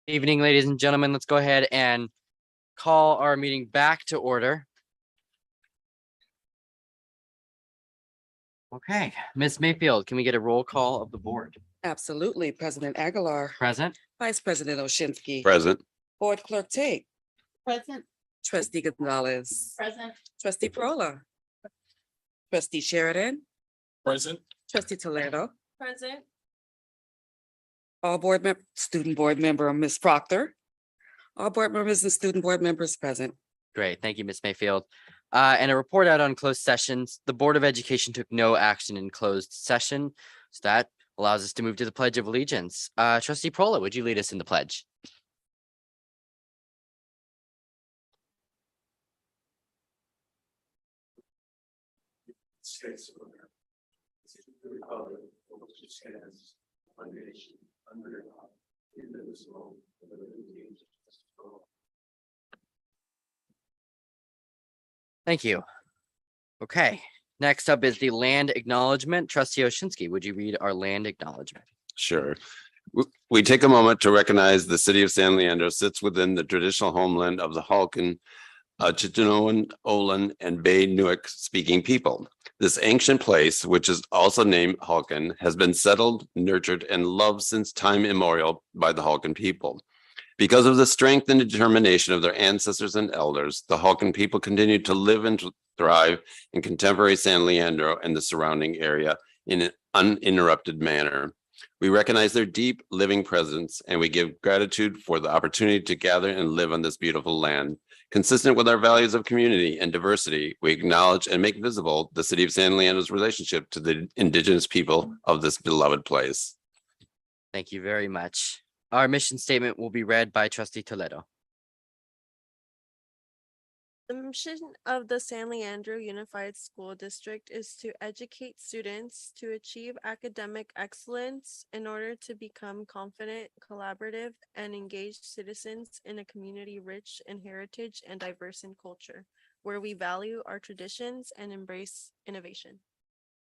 Evening, ladies and gentlemen. Let's go ahead and call our meeting back to order. Okay, Ms. Mayfield, can we get a roll call of the board? Absolutely. President Aguilar, Present? Vice President Oshinsky, Present. Board Clerk Tate, Present. Trustee Gonzalez, Present. Trustee Prola, Trustee Sheridan, Present. Trustee Toledo, Present. all student board member, Ms. Proctor, all board members and student board members present. Great, thank you, Ms. Mayfield. And a report out on closed sessions. The Board of Education took no action in closed session. So that allows us to move to the Pledge of Allegiance. Trustee Prola, would you lead us in the pledge? States of America, the Republic for which it stands, one nation, under God, indivisible, with liberty and justice for all. Thank you. Okay, next up is the land acknowledgement. Trustee Oshinsky, would you read our land acknowledgement? Sure. We take a moment to recognize the city of San Leandro sits within the traditional homeland of the Halkin, Chichinoan, Olin, and Bay Nuic speaking people. This ancient place, which is also named Halkin, has been settled, nurtured, and loved since time immemorial by the Halkin people. Because of the strength and determination of their ancestors and elders, the Halkin people continue to live and thrive in contemporary San Leandro and the surrounding area in an uninterrupted manner. We recognize their deep living presence, and we give gratitude for the opportunity to gather and live on this beautiful land. Consistent with our values of community and diversity, we acknowledge and make visible the city of San Leandro's relationship to the indigenous people of this beloved place. Thank you very much. Our mission statement will be read by Trustee Toledo. The mission of the San Leandro Unified School District is to educate students to achieve academic excellence in order to become confident, collaborative, and engaged citizens in a community rich in heritage and diverse in culture, where we value our traditions and embrace innovation.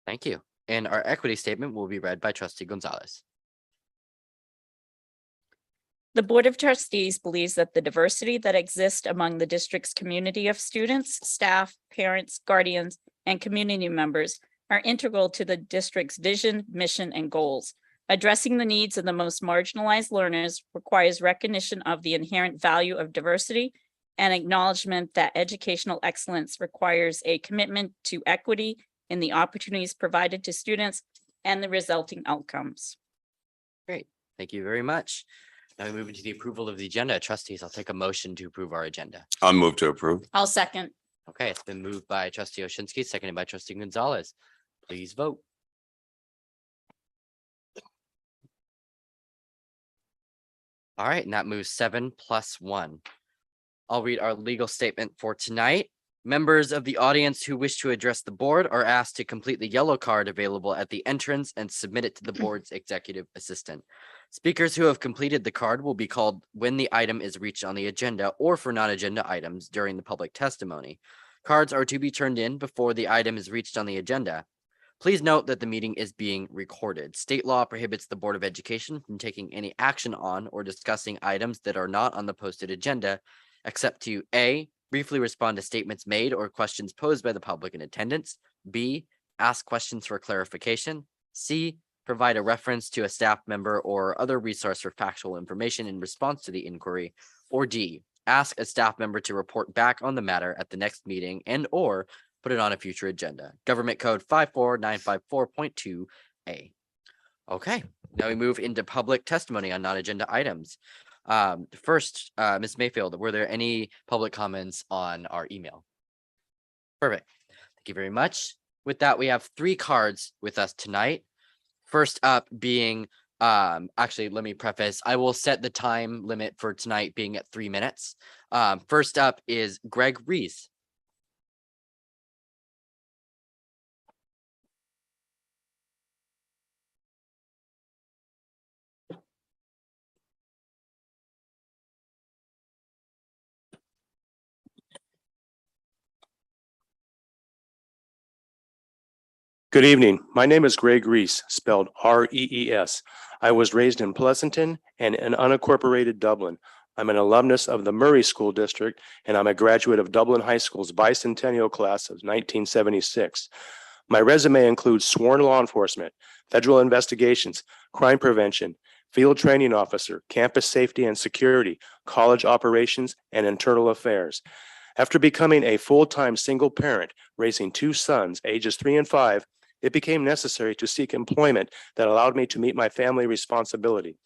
Thank you. And our equity statement will be read by Trustee Gonzalez. The Board of Trustees believes that the diversity that exists among the district's community of students, staff, parents, guardians, and community members are integral to the district's vision, mission, and goals. Addressing the needs of the most marginalized learners requires recognition of the inherent value of diversity and acknowledgement that educational excellence requires a commitment to equity in the opportunities provided to students and the resulting outcomes. Great. Thank you very much. Now we move into the approval of the agenda. Trustees, I'll take a motion to approve our agenda. I'll move to approve. I'll second. Okay, it's been moved by Trustee Oshinsky, seconded by Trustee Gonzalez. Please vote. All right, and that moves 7+1. I'll read our legal statement for tonight. Members of the audience who wish to address the board are asked to complete the yellow card available at the entrance and submit it to the board's executive assistant. Speakers who have completed the card will be called when the item is reached on the agenda or for non-agenda items during the public testimony. Cards are to be turned in before the item is reached on the agenda. Please note that the meeting is being recorded. State law prohibits the Board of Education from taking any action on or discussing items that are not on the posted agenda, except to A, briefly respond to statements made or questions posed by the public in attendance, B, ask questions for clarification, C, provide a reference to a staff member or other resource for factual information in response to the inquiry, or D, ask a staff member to report back on the matter at the next meeting and or put it on a future agenda. Government Code 54954.2A. Okay, now we move into public testimony on non-agenda items. First, Ms. Mayfield, were there any public comments on our email? Perfect. Thank you very much. With that, we have 3 cards with us tonight. First up being, actually, let me preface, I will set the time limit for tonight being at 3 minutes. First up is Greg Reese. Good evening. My name is Greg Reese, spelled R-E-E-S. I was raised in Pleasanton and in unincorporated Dublin. I'm an alumnus of the Murray School District, and I'm a graduate of Dublin High School's bicentennial class of 1976. My resume includes sworn law enforcement, federal investigations, crime prevention, field training officer, campus safety and security, college operations, and internal affairs. After becoming a full-time single parent, raising two sons, ages 3 and 5, it became necessary to seek employment that allowed me to meet my family responsibility.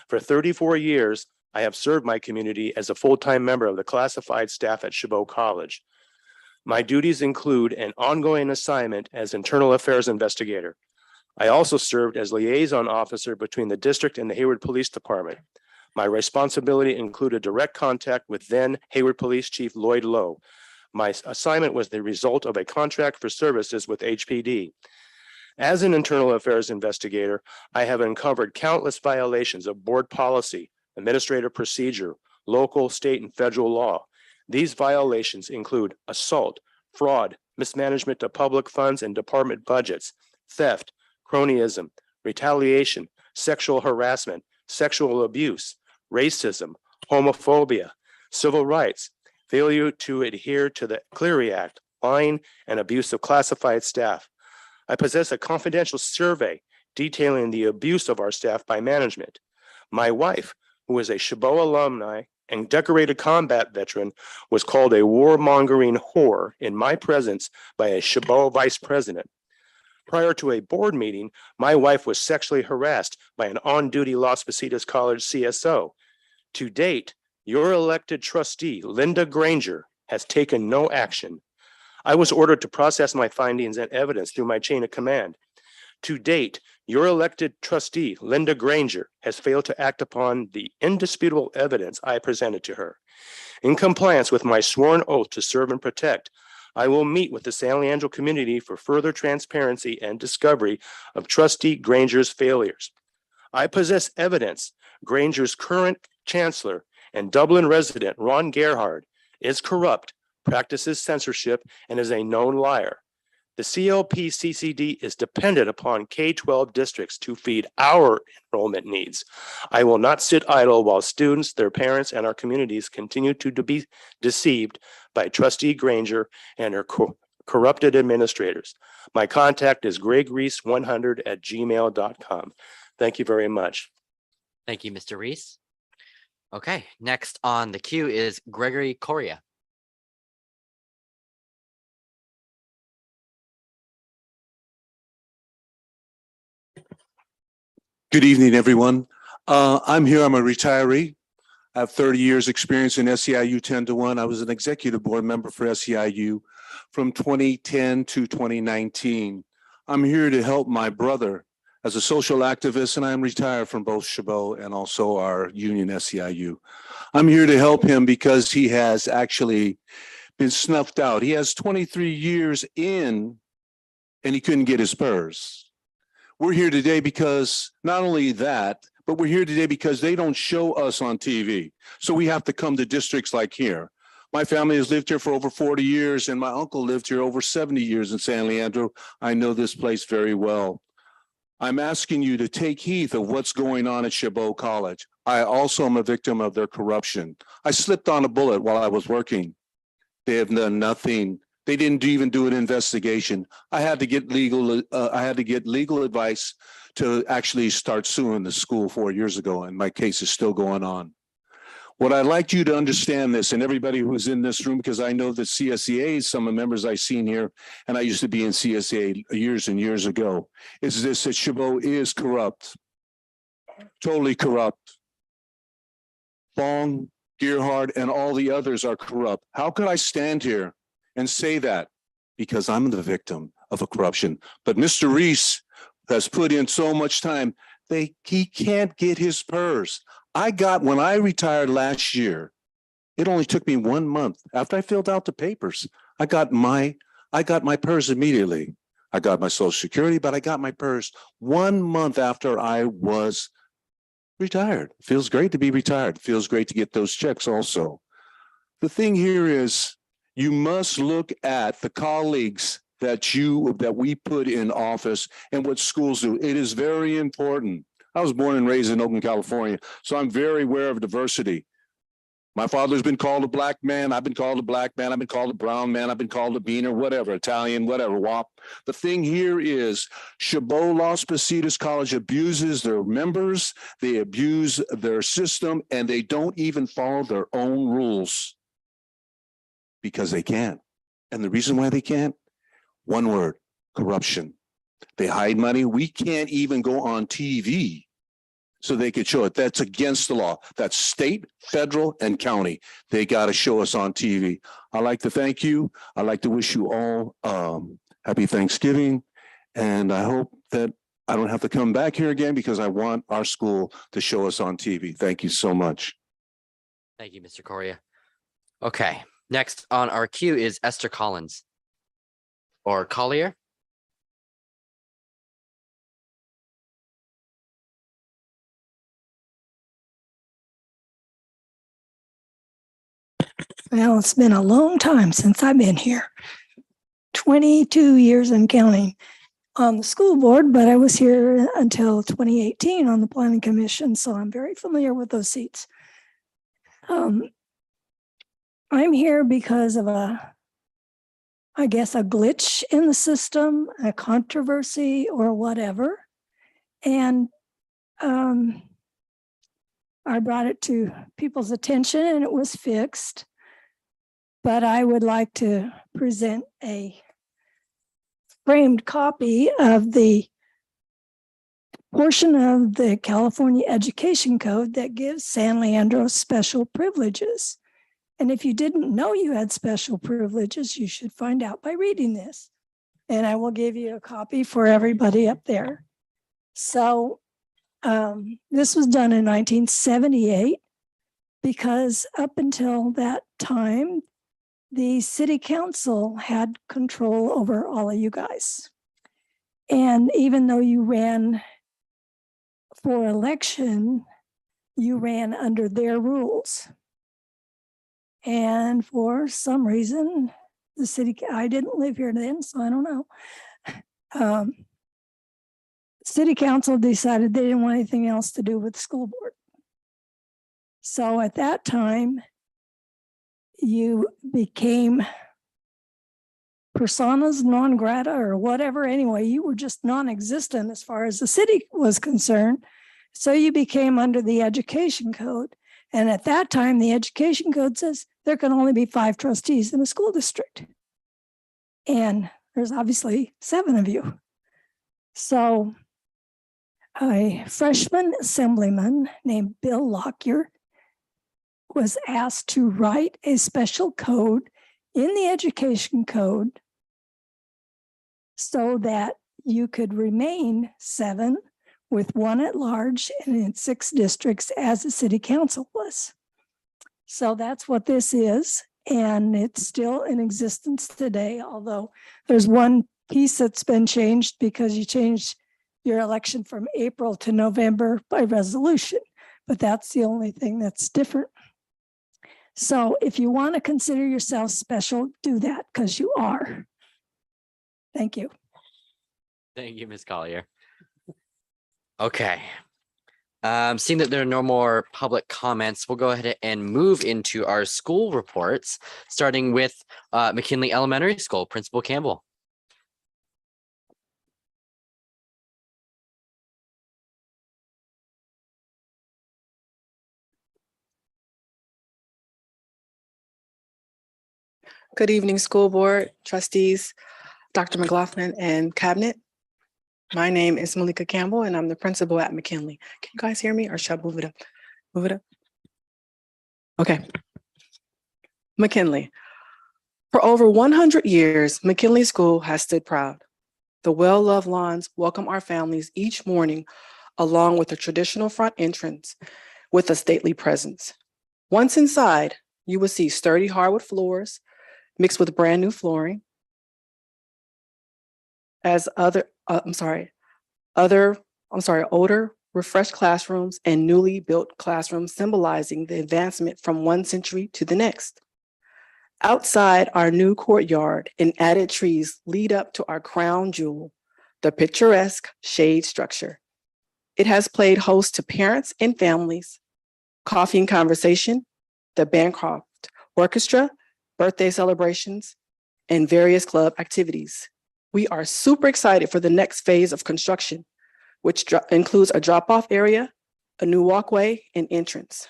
For 34 years, I have served my community as a full-time member of the classified staff at Chabot College. My duties include an ongoing assignment as internal affairs investigator. I also served as liaison officer between the district and the Hayward Police Department. My responsibility included direct contact with then Hayward Police Chief Lloyd Lowe. My assignment was the result of a contract for services with HPD. As an internal affairs investigator, I have uncovered countless violations of board policy, administrative procedure, local, state, and federal law. These violations include assault, fraud, mismanagement of public funds and department budgets, theft, cronyism, retaliation, sexual harassment, sexual abuse, racism, homophobia, civil rights, failure to adhere to the Clery Act, lying, and abuse of classified staff. I possess a confidential survey detailing the abuse of our staff by management. My wife, who is a Chabot alumni and decorated combat veteran, was called a warmongering whore in my presence by a Chabot vice president. Prior to a board meeting, my wife was sexually harassed by an on-duty Las Positas College CSO. To date, your elected trustee, Linda Granger, has taken no action. I was ordered to process my findings and evidence through my chain of command. To date, your elected trustee, Linda Granger, has failed to act upon the indisputable evidence I presented to her. In compliance with my sworn oath to serve and protect, I will meet with the San Leandro community for further transparency and discovery of trustee Granger's failures. I possess evidence Granger's current chancellor and Dublin resident, Ron Gerhard, is corrupt, practices censorship, and is a known liar. The CLP-CCD is dependent upon K-12 districts to feed our enrollment needs. I will not sit idle while students, their parents, and our communities continue to be deceived by Trustee Granger and her corrupted administrators. My contact is gregreese100@gmail.com. Thank you very much. Thank you, Mr. Reese. Okay, next on the queue is Gregory Coria. Good evening, everyone. I'm here. I'm a retiree. I have 30 years experience in SEIU 10-1. I was an executive board member for SEIU from 2010 to 2019. I'm here to help my brother as a social activist, and I'm retired from both Chabot and also our union SEIU. I'm here to help him because he has actually been snuffed out. He has 23 years in and he couldn't get his PERS. We're here today because not only that, but we're here today because they don't show us on TV. So we have to come to districts like here. My family has lived here for over 40 years, and my uncle lived here over 70 years in San Leandro. I know this place very well. I'm asking you to take heed of what's going on at Chabot College. I also am a victim of their corruption. I slipped on a bullet while I was working. They have done nothing. They didn't even do an investigation. I had to get legal advice to actually start suing the school 4 years ago, and my case is still going on. What I'd like you to understand this, and everybody who's in this room, because I know that CSEA, some of the members I've seen here, and I used to be in CSEA years and years ago, is this: that Chabot is corrupt, totally corrupt. Fong, Gerhard, and all the others are corrupt. How could I stand here and say that? Because I'm the victim of a corruption. But Mr. Reese has put in so much time, he can't get his PERS. When I retired last year, it only took me 1 month. After I filled out the papers, I got my PERS immediately. I got my Social Security, but I got my PERS 1 month after I was retired. It feels great to be retired. It feels great to get those checks also. The thing here is, you must look at the colleagues that we put in office and what schools do. It is very important. I was born and raised in Oakland, California, so I'm very aware of diversity. My father's been called a black man. I've been called a black man. I've been called a brown man. I've been called a beaner, whatever, Italian, whatever, WAP. The thing here is Chabot Las Positas College abuses their members. They abuse their system and they don't even follow their own rules because they can't. And the reason why they can't, one word, corruption. They hide money. We can't even go on TV so they could show it. That's against the law. That's state, federal, and county. They got to show us on TV. I'd like to thank you. I'd like to wish you all happy Thanksgiving. And I hope that I don't have to come back here again because I want our school to show us on TV. Thank you so much. Thank you, Mr. Correa. Okay, next on our queue is Esther Collins or Collier. Well, it's been a long time since I've been here. 22 years and counting on the school board, but I was here until 2018 on the planning commission, so I'm very familiar with those seats. I'm here because of I guess a glitch in the system, a controversy or whatever. And I brought it to people's attention and it was fixed. But I would like to present a framed copy of the portion of the California Education Code that gives San Leandro special privileges. And if you didn't know you had special privileges, you should find out by reading this. And I will give you a copy for everybody up there. So this was done in 1978 because up until that time, the city council had control over all of you guys. And even though you ran for election, you ran under their rules. And for some reason, the city, I didn't live here then, so I don't know. City council decided they didn't want anything else to do with the school board. So at that time, you became personas non grata or whatever. Anyway, you were just non-existent as far as the city was concerned. So you became under the education code. And at that time, the education code says there can only be 5 trustees in a school district. And there's obviously 7 of you. So a freshman assemblyman named Bill Lockyer was asked to write a special code in the education code so that you could remain 7 with 1 at large and in 6 districts as the city council was. So that's what this is. And it's still in existence today, although there's one piece that's been changed because you changed your election from April to November by resolution, but that's the only thing that's different. So if you want to consider yourself special, do that because you are. Thank you. Thank you, Ms. Collier. Okay. Seeing that there are no more public comments, we'll go ahead and move into our school reports, starting with McKinley Elementary School, Principal Campbell. Good evening, school board, trustees, Dr. McLaughlin, and cabinet. My name is Malika Campbell, and I'm the principal at McKinley. Can you guys hear me, or should I move it up? Move it up. Okay. McKinley. For over 100 years, McKinley School has stood proud. The well-loved lawns welcome our families each morning, along with a traditional front entrance with a stately presence. Once inside, you will see sturdy hardwood floors, mixed with brand new flooring, older, refreshed classrooms and newly built classrooms symbolizing the advancement from one century to the next. Outside our new courtyard and added trees lead up to our crown jewel, the picturesque shade structure. It has played host to parents and families, coffee and conversation, the Bancroft Orchestra, birthday celebrations, and various club activities. We are super excited for the next phase of construction, which includes a drop-off area, a new walkway, and entrance.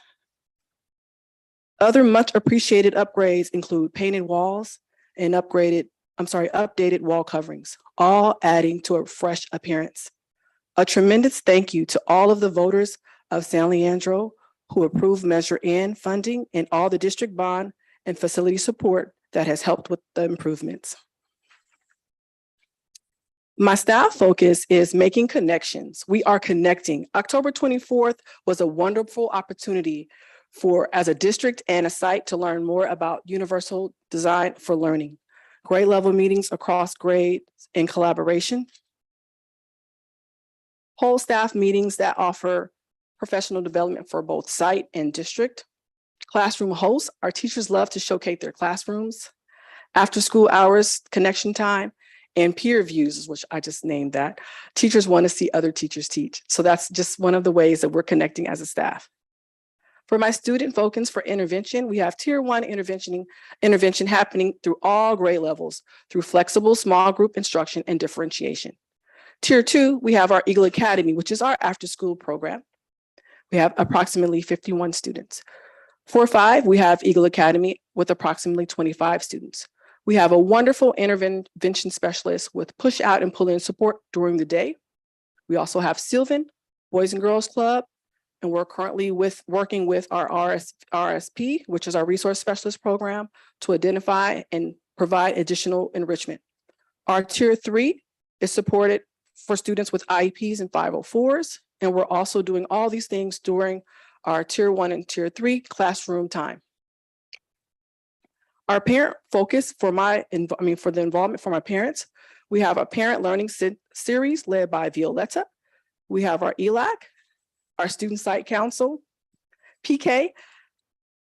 Other much appreciated upgrades include painted walls and updated wall coverings, all adding to a fresh appearance. A tremendous thank you to all of the voters of San Leandro who approved Measure N funding and all the district bond and facility support that has helped with the improvements. My staff focus is making connections. We are connecting. October 24th was a wonderful opportunity as a district and a site to learn more about universal design for learning, grade level meetings across grades in collaboration, whole staff meetings that offer professional development for both site and district, classroom hosts. Our teachers love to showcase their classrooms, after school hours, connection time, and peer reviews, which I just named that. Teachers want to see other teachers teach. So that's just one of the ways that we're connecting as a staff. For my student focus for intervention, we have Tier 1 intervention happening through all grade levels through flexible small group instruction and differentiation. Tier 2, we have our Eagle Academy, which is our after-school program. We have approximately 51 students. For 5, we have Eagle Academy with approximately 25 students. We have a wonderful intervention specialist with push out and pull in support during the day. We also have Sylvan, Boys and Girls Club, and we're currently working with our RSP, which is our Resource Specialist Program, to identify and provide additional enrichment. Our Tier 3 is supported for students with IEPs and 504s, and we're also doing all these things during our Tier 1 and Tier 3 classroom time. Our parent focus for the involvement from our parents, we have a parent learning series led by Violetta. We have our ELAC, our Student Site Council, PK,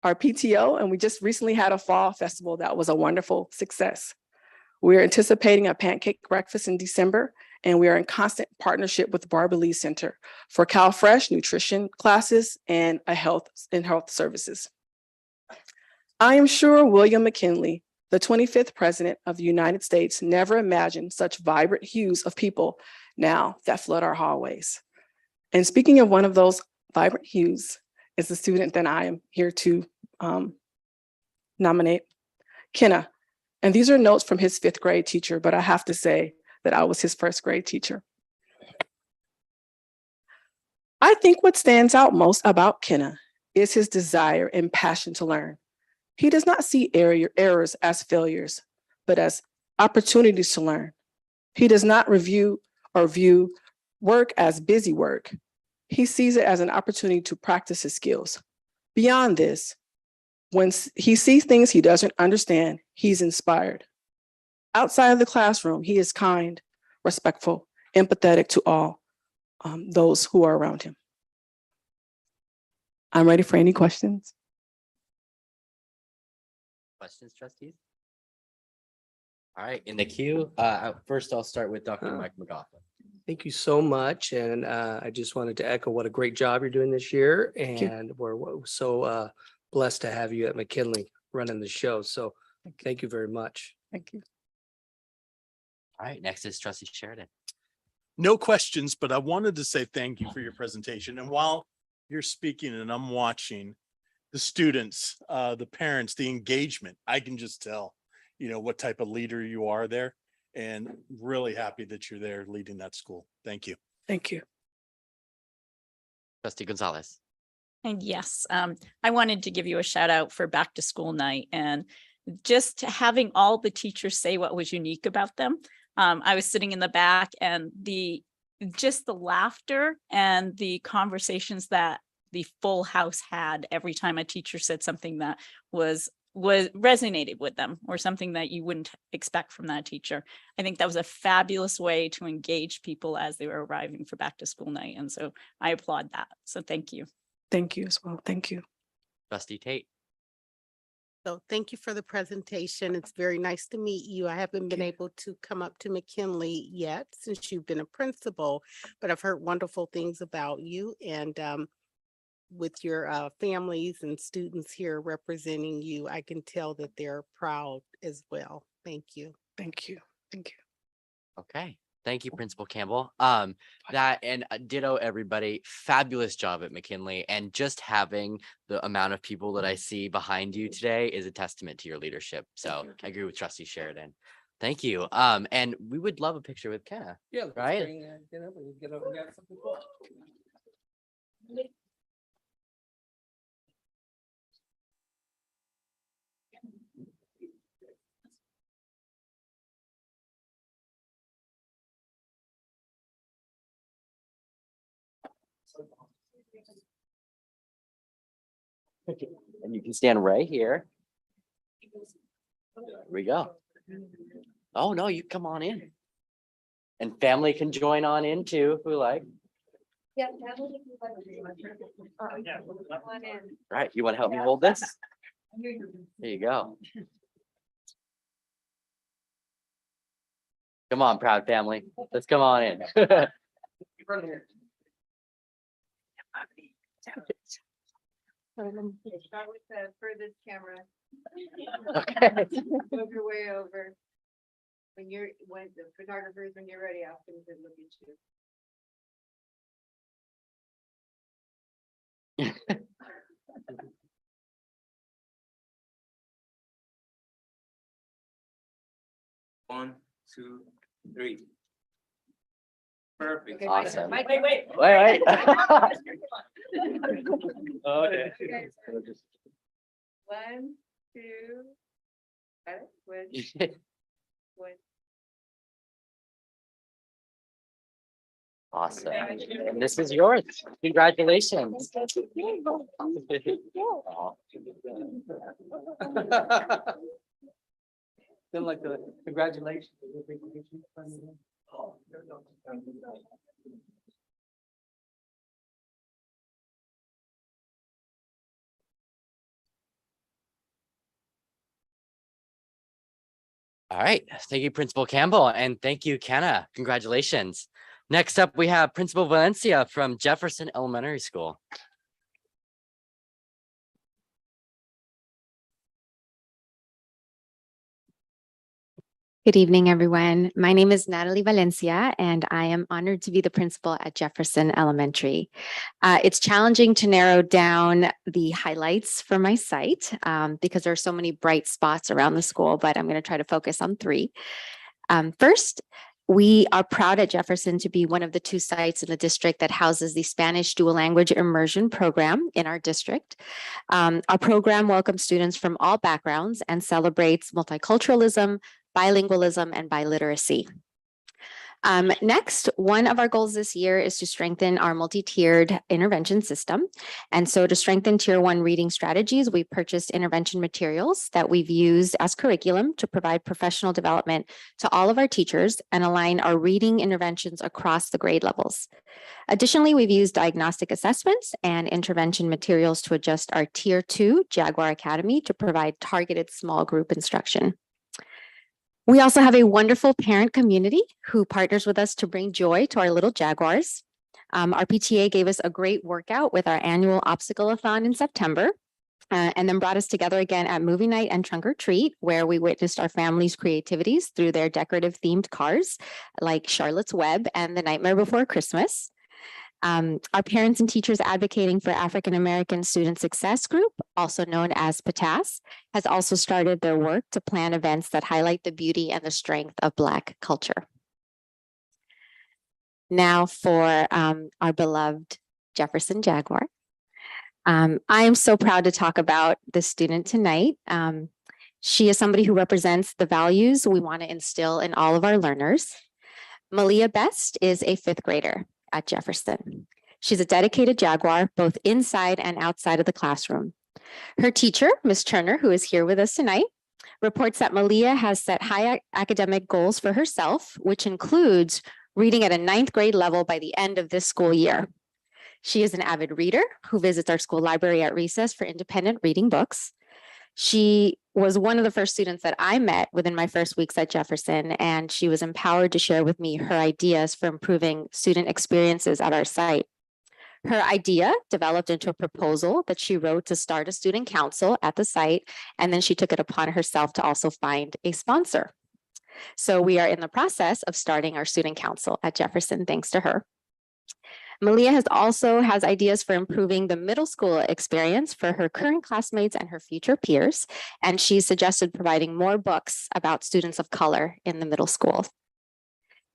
our PTO, and we just recently had a fall festival that was a wonderful success. We're anticipating a pancake breakfast in December, and we are in constant partnership with Barbara Lee Center for CalFresh nutrition classes and health services. I am sure William McKinley, the 25th President of the United States, never imagined such vibrant hues of people now that flood our hallways. And speaking of one of those vibrant hues is the student that I am here to nominate, Kenna. And these are notes from his 5th grade teacher, but I have to say that I was his 1st grade teacher. I think what stands out most about Kenna is his desire and passion to learn. He does not see errors as failures, but as opportunities to learn. He does not review or view work as busy work. He sees it as an opportunity to practice his skills. Beyond this, when he sees things he doesn't understand, he's inspired. Outside of the classroom, he is kind, respectful, empathetic to all those who are around him. I'm ready for any questions. Questions, trustees? All right, in the queue, first I'll start with Dr. Mike McLaughlin. Thank you so much. And I just wanted to echo what a great job you're doing this year. And we're so blessed to have you at McKinley running the show. So thank you very much. Thank you. All right, next is Trustee Sheridan. No questions, but I wanted to say thank you for your presentation. And while you're speaking and I'm watching the students, the parents, the engagement, I can just tell, what type of leader you are there, and really happy that you're there leading that school. Thank you. Thank you. Trustee Gonzalez. And yes, I wanted to give you a shout out for back to school night and just having all the teachers say what was unique about them. I was sitting in the back and the laughter and the conversations that the full house had every time a teacher said something that was resonated with them or something that you wouldn't expect from that teacher. I think that was a fabulous way to engage people as they were arriving for back to school night. And so I applaud that. So thank you. Thank you as well. Thank you. Trustee Tate. So thank you for the presentation. It's very nice to meet you. I haven't been able to come up to McKinley yet since you've been a principal, but I've heard wonderful things about you and with your families and students here representing you, I can tell that they're proud as well. Thank you. Thank you. Thank you. Okay. Thank you, Principal Campbell. That and ditto everybody. Fabulous job at McKinley. And just having the amount of people that I see behind you today is a testament to your leadership. So I agree with Trustee Sheridan. Thank you. And we would love a picture with Kenna. Yeah. let's Right? bring, get up and get over, we got something for it. And you can stand right here. There we go. Oh, no, you come on in. And family can join on in too, if we like. Right, you want to help me hold this? There you go. Come on, proud family. Let's come on in. Start with the furthest camera. Okay. Move your way over. When the photographers, when you're ready, I'll finish and look at you. One, two, three. Perfect. Awesome. Mike, Wait. Okay. One, two. Got it? One. Awesome. And this is yours. Congratulations. Then like the congratulations. All right. Thank you, Principal Campbell, and thank you, Kenna. Congratulations. Next up, we have Principal Valencia from Jefferson Elementary School. Good evening, everyone. My name is Natalie Valencia, and I am honored to be the principal at Jefferson Elementary. It's challenging to narrow down the highlights for my site because there are so many bright spots around the school, but I'm going to try to focus on three. First, we are proud at Jefferson to be one of the 2 sites in the district that houses the Spanish dual language immersion program in our district. Our program welcomes students from all backgrounds and celebrates multiculturalism, bilingualism, and biliteracy. Next, one of our goals this year is to strengthen our multi-tiered intervention system. And so to strengthen Tier 1 reading strategies, we purchased intervention materials that we've used as curriculum to provide professional development to all of our teachers and align our reading interventions across the grade levels. Additionally, we've used diagnostic assessments and intervention materials to adjust our Tier 2 Jaguar Academy to provide targeted small group instruction. We also have a wonderful parent community who partners with us to bring joy to our little Jaguars. Our PTA gave us a great workout with our annual obstacle-a-thon in September, and then brought us together again at movie night and trunk or treat, where we witnessed our family's creativities through their decorative themed cars, like Charlotte's Web and The Nightmare Before Christmas. Our parents and teachers advocating for African American Student Success Group, also known as PATAS, has also started their work to plan events that highlight the beauty and the strength of Black culture. Now for our beloved Jefferson Jaguar. I am so proud to talk about this student tonight. She is somebody who represents the values we want to instill in all of our learners. Malia Best is a 5th grader at Jefferson. She's a dedicated Jaguar, both inside and outside of the classroom. Her teacher, Ms. Turner, who is here with us tonight, reports that Malia has set high academic goals for herself, which includes reading at a 9th grade level by the end of this school year. She is an avid reader who visits our school library at recess for independent reading books. She was one of the first students that I met within my first weeks at Jefferson, and she was empowered to share with me her ideas for improving student experiences at our site. Her idea developed into a proposal that she wrote to start a student council at the site, and then she took it upon herself to also find a sponsor. So we are in the process of starting our student council at Jefferson, thanks to her. Malia has ideas for improving the middle school experience for her current classmates and her future peers, and she suggested providing more books about students of color in the middle school.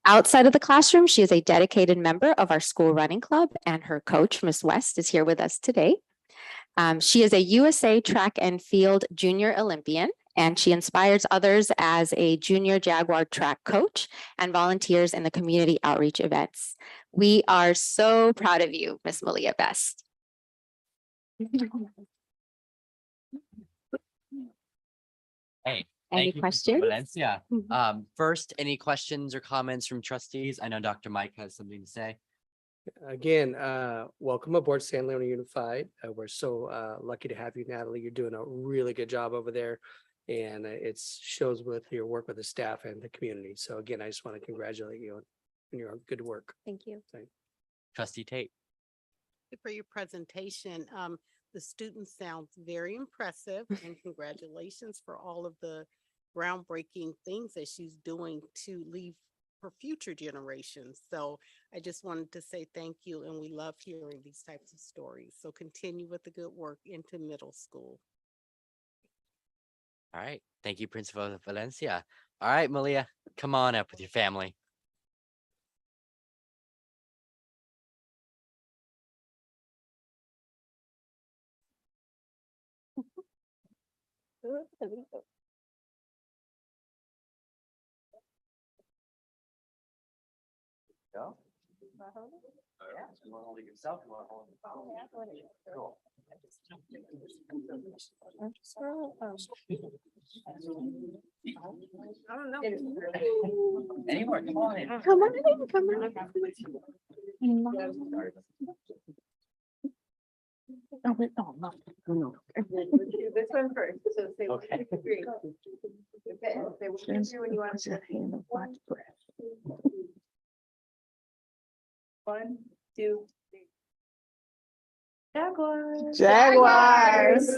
Outside of the classroom, she is a dedicated member of our school running club, and her coach, Ms. West, is here with us today. She is a USA Track and Field Junior Olympian, and she inspires others as a junior Jaguar track coach and volunteers in the community outreach events. We are so proud of you, Miss Malia Best. Hey, Any thank you, Principal questions? Valencia. First, any questions or comments from trustees? I know Dr. Mike has something to say. Again, welcome aboard San Leandro Unified. We're so lucky to have you, Natalie. You're doing a really good job over there. And it shows with your work with the staff and the community. So again, I just want to congratulate you on your good work. Thank you. Trustee Tate. For your presentation. The student sounds very impressive and congratulations for all of the groundbreaking things that she's doing to leave for future generations. So I just wanted to say thank you, and we love hearing these types of stories. So continue with the good work into middle school. All right. Thank you, Principal Valencia. All right, Malia, come on up with your family. Go. Yeah, you want to hold it yourself? You want to hold it? Cool. I don't know. Anymore, come on in. Come on in, come on. Oh, wait, no, no. This one first, so say. Okay. Three. Okay, say what you do when you want to. One, two, three. Jaguars. Jaguars.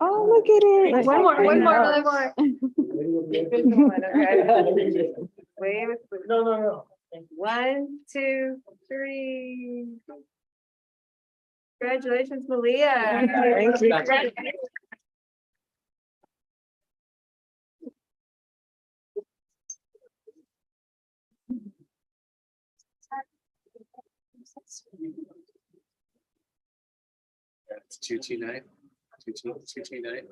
Oh, look at it. One more, one more. Wait, No. 1, 2, 3. Congratulations, Malia. Thank you. It's 229. 229.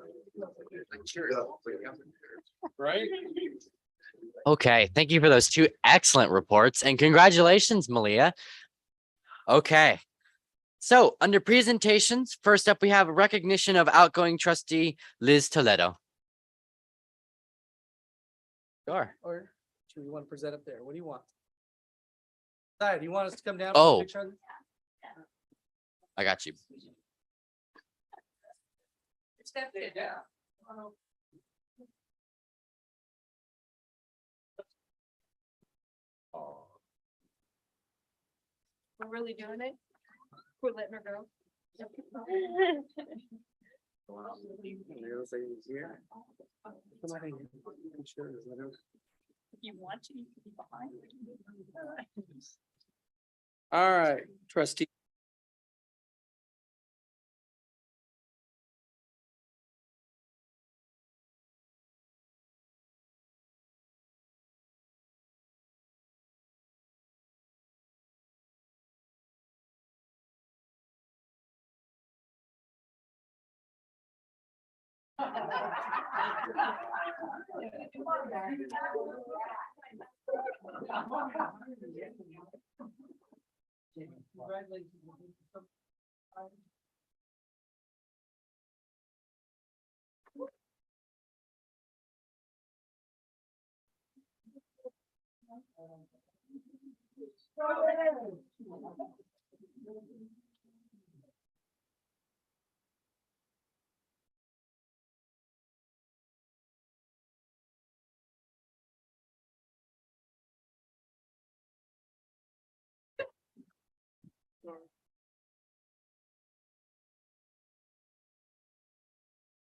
Right? Okay, thank you for those two excellent reports and congratulations, Malia. Okay, so under presentations, first up, we have recognition of outgoing trustee Liz Toledo. Sure. Or do you want to present up there? What do you want? Ty, do you want us to come down? Oh. For a picture? I got you. Yeah. We're really doing it. We're letting her go. If you want to, you can be behind. All right, trustee.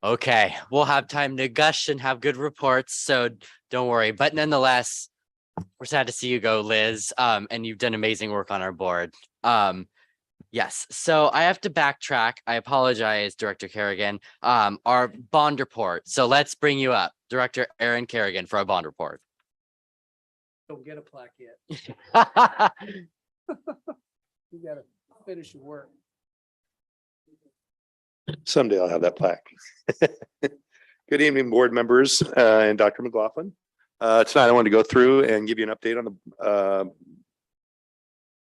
Okay, we'll have time to gush and have good reports, so don't worry. But nonetheless, we're sad to see you go, Liz. And you've done amazing work on our board. Yes, so I have to backtrack. I apologize, Director Kerrigan. Our bond report. So let's bring you up, Director Aaron Kerrigan, for our bond report. Don't get a plaque yet. You gotta finish your work. Someday I'll have that plaque. Good evening, board members and Dr. McLaughlin. Tonight I wanted to go through and give you an update on the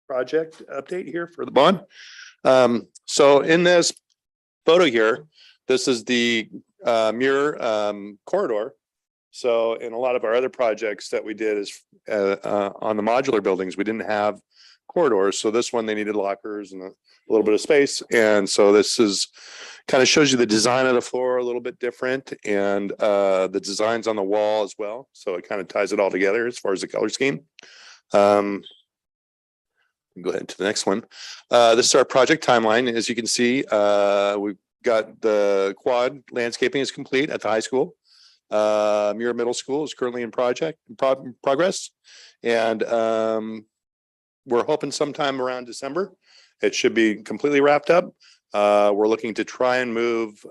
project update here for the bond. So in this photo here, this is the Muir corridor. So in a lot of our other projects that we did is on the modular buildings, we didn't have corridors. So this one, they needed lockers and a little bit of space. And so this is kind of shows you the design of the floor a little bit different and the designs on the wall as well. So it kind of ties it all together as far as the color scheme. Go ahead to the next one. This is our project timeline. As you can see, we've got the quad landscaping is complete at the high school. Muir Middle School is currently in progress. And we're hoping sometime around December, it should be completely wrapped up. We're looking to try and move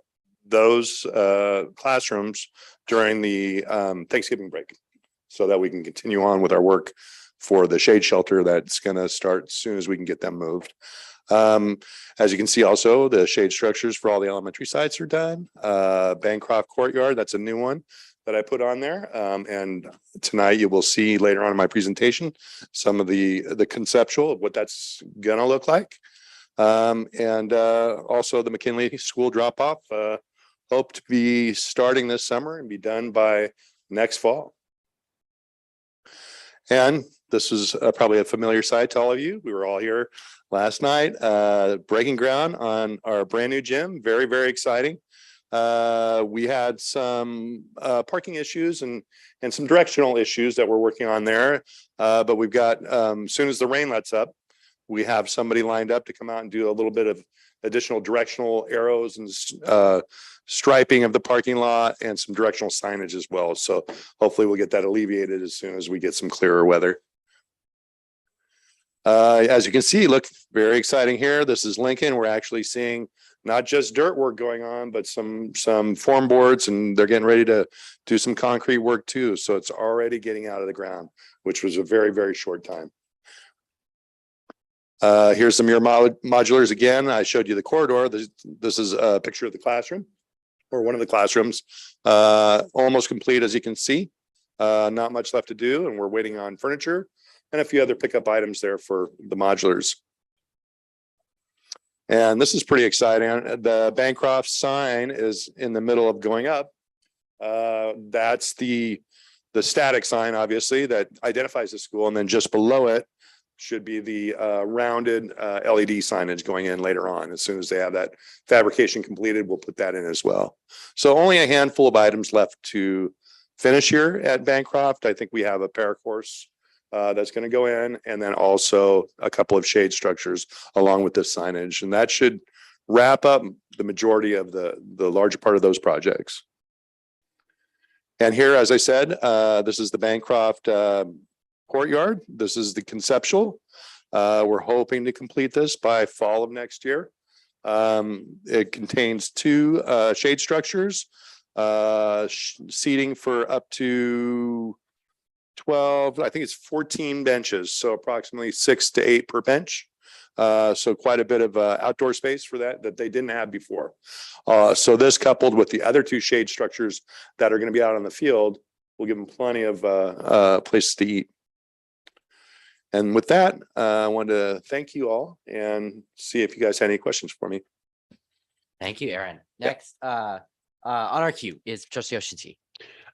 those classrooms during the Thanksgiving break so that we can continue on with our work for the shade shelter that's going to start as soon as we can get them moved. As you can see also, the shade structures for all the elementary sites are done. Bancroft Courtyard, that's a new one that I put on there. And tonight you will see later on in my presentation some of the conceptual of what that's going to look like. And also the McKinley School drop-off, hope to be starting this summer and be done by next fall. And this is probably a familiar sight to all of you. We were all here last night, breaking ground on our brand new gym. Very, very exciting. We had some parking issues and some directional issues that we're working on there. But we've got, as soon as the rain lets up, we have somebody lined up to come out and do a little bit of additional directional arrows and striping of the parking lot and some directional signage as well. So hopefully we'll get that alleviated as soon as we get some clearer weather. As you can see, look, very exciting here. This is Lincoln. We're actually seeing not just dirt work going on, but some form boards, and they're getting ready to do some concrete work too. So it's already getting out of the ground, which was a very, very short time. Here's some Muir modulars again. I showed you the corridor. This is a picture of the classroom or one of the classrooms. Almost complete, as you can see. Not much left to do, and we're waiting on furniture and a few other pickup items there for the modulars. And this is pretty exciting. The Bancroft sign is in the middle of going up. That's the static sign, obviously, that identifies the school, and then just below it should be the rounded LED signage going in later on. As soon as they have that fabrication completed, we'll put that in as well. So only a handful of items left to finish here at Bancroft. I think we have a paracourse that's going to go in, and then also a couple of shade structures along with this signage. And that should wrap up the majority of the larger part of those projects. And here, as I said, this is the Bancroft courtyard. This is the conceptual. We're hoping to complete this by fall of next year. It contains 2 shade structures, seating for up to 12, I think it's 14 benches. So approximately 6 to 8 per bench. So quite a bit of outdoor space for that they didn't have before. So this coupled with the other 2 shade structures that are going to be out on the field will give them plenty of places to eat. And with that, I want to thank you all and see if you guys had any questions for me. Thank you, Aaron. Next, on our queue is Trustee Oshinski.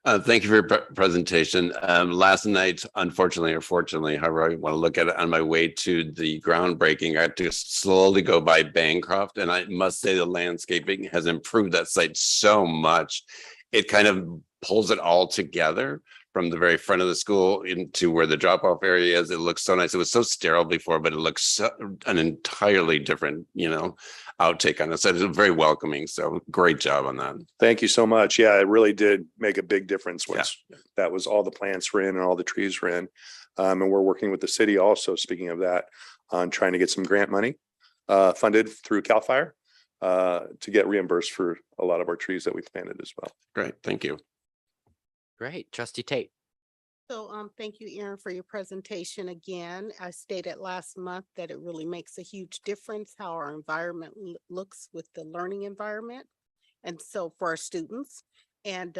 Thank you for your presentation. Last night, unfortunately or fortunately, however I want to look at it, on my way to the groundbreaking, I had to slowly go by Bancroft, and I must say the landscaping has improved that site so much. It kind of pulls it all together from the very front of the school into where the drop-off area is. It looks so nice. It was so sterile before, but it looks so, an entirely different, outtake on it. So it's very welcoming. So great job on that. Thank you so much. Yeah, it really did make a big difference once that was all the plants were in and all the trees were in. And we're working with the city also, speaking of that, on trying to get some grant money funded through CAL FIRE to get reimbursed for a lot of our trees that we planted as well. Great. Thank you. Great. Trustee Tate. So thank you, Aaron, for your presentation again. I stated last month that it really makes a huge difference how our environment looks with the learning environment. And so for our students, and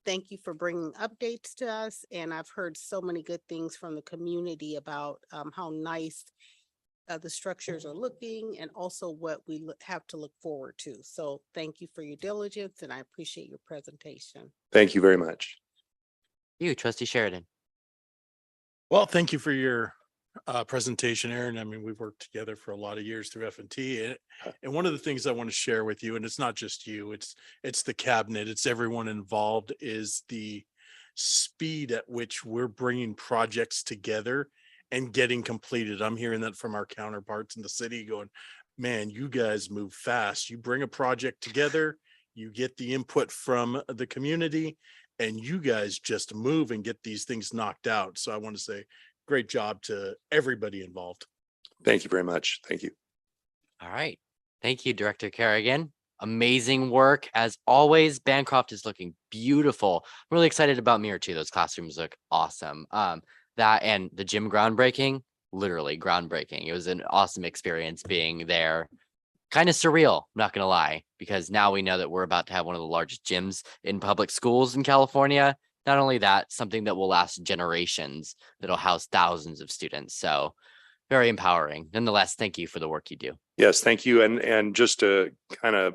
thank you for bringing updates to us. And I've heard so many good things from the community about how nice the structures are looking and also what we have to look forward to. So thank you for your diligence and I appreciate your presentation. Thank you very much. You, Trustee Sheridan. Well, thank you for your presentation, Aaron. I mean, we've worked together for a lot of years through F&T. And one of the things I want to share with you, and it's not just you, it's the cabinet, it's everyone involved, is the speed at which we're bringing projects together and getting completed. I'm hearing that from our counterparts in the city going, man, you guys move fast. You bring a project together, you get the input from the community, and you guys just move and get these things knocked out. So I want to say great job to everybody involved. Thank you very much. Thank you. All right. Thank you, Director Kerrigan. Amazing work. As always, Bancroft is looking beautiful. I'm really excited about Mirror too. Those classrooms look awesome. That and the gym groundbreaking, literally groundbreaking. It was an awesome experience being there. Kind of surreal, I'm not gonna lie, because now we know that we're about to have one of the largest gyms in public schools in California. Not only that, something that will last generations, that'll house thousands of students. So very empowering. Nonetheless, thank you for the work you do. Yes, thank you. And just to kind of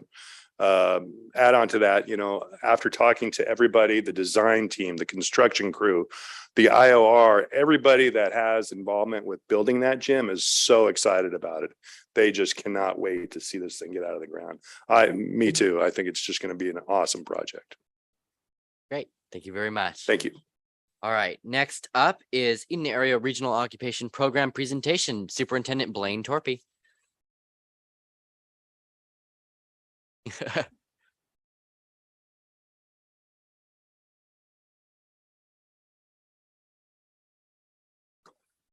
add on to that, after talking to everybody, the design team, the construction crew, the IOR, everybody that has involvement with building that gym is so excited about it. They just cannot wait to see this thing get out of the ground. Me too. I think it's just going to be an awesome project. Great. Thank you very much. Thank you. All right. Next up is Eden Area Regional Occupation Program presentation. Superintendent Blaine Torpy.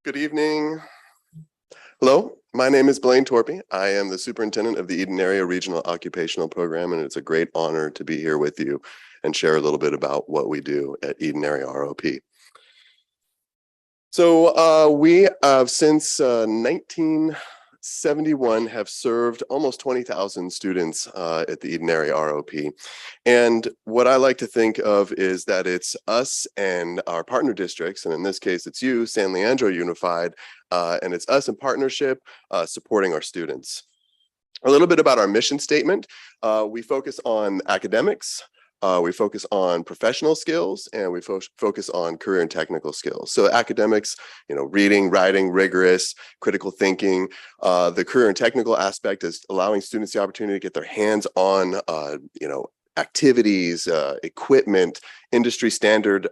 Good evening. Hello, my name is Blaine Torpy. I am the superintendent of the Eden Area Regional Occupational Program, and it's a great honor to be here with you and share a little bit about what we do at Eden Area ROP. So we since 1971 have served almost 20,000 students at the Eden Area ROP. And what I like to think of is that it's us and our partner districts, and in this case, it's you, San Leandro Unified, and it's us in partnership supporting our students. A little bit about our mission statement. We focus on academics, we focus on professional skills, and we focus on career and technical skills. So academics, reading, writing, rigorous, critical thinking. The career and technical aspect is allowing students the opportunity to get their hands on, activities, equipment, industry standard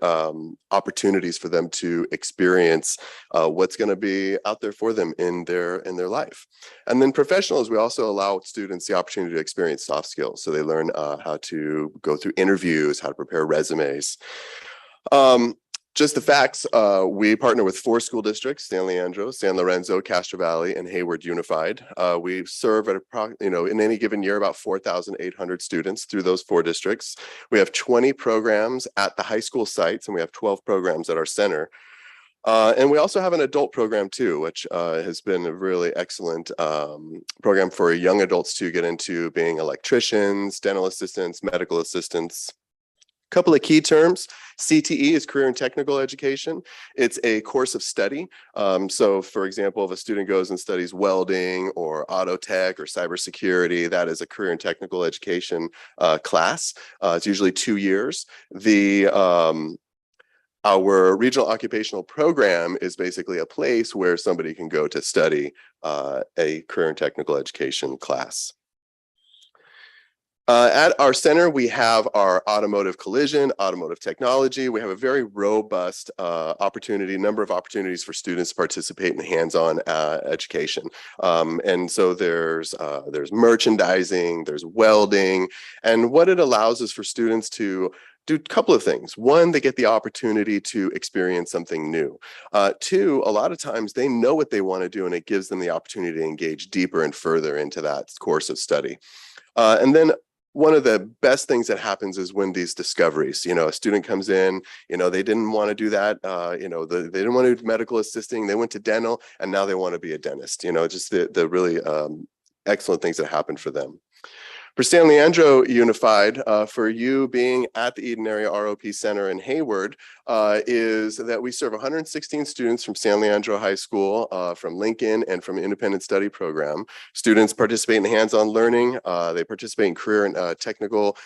opportunities for them to experience what's going to be out there for them in their life. And then professionals, we also allow students the opportunity to experience soft skills. So they learn how to go through interviews, how to prepare resumes. Just the facts, we partner with 4 school districts: San Leandro, San Lorenzo, Castro Valley, and Hayward Unified. We serve at in any given year about 4,800 students through those 4 districts. We have 20 programs at the high school sites, and we have 12 programs at our center. And we also have an adult program too, which has been a really excellent program for young adults to get into, being electricians, dental assistants, medical assistants, Couple of key terms. CTE is career and technical education. It's a course of study. So for example, if a student goes and studies welding or auto tech or cybersecurity, that is a career and technical education class. It's usually 2 years. Our regional occupational program is basically a place where somebody can go to study a career and technical education class. At our center, we have our automotive collision, automotive technology. We have a very robust number of opportunities for students to participate in hands-on education. And so there's merchandising, there's welding, and what it allows is for students to do a couple of things. One, they get the opportunity to experience something new. Two, a lot of times they know what they want to do and it gives them the opportunity to engage deeper and further into that course of study. And then one of the best things that happens is when these discoveries, a student comes in, they didn't want to do that, they didn't want to do medical assisting, they went to dental, and now they want to be a dentist, just the really excellent things that happen for them. For San Leandro Unified, for you being at the Eden Area ROP Center in Hayward, is that we serve 116 students from San Leandro High School, from Lincoln, and from Independent Study Program. Students participate in hands-on learning. They participate in career and technical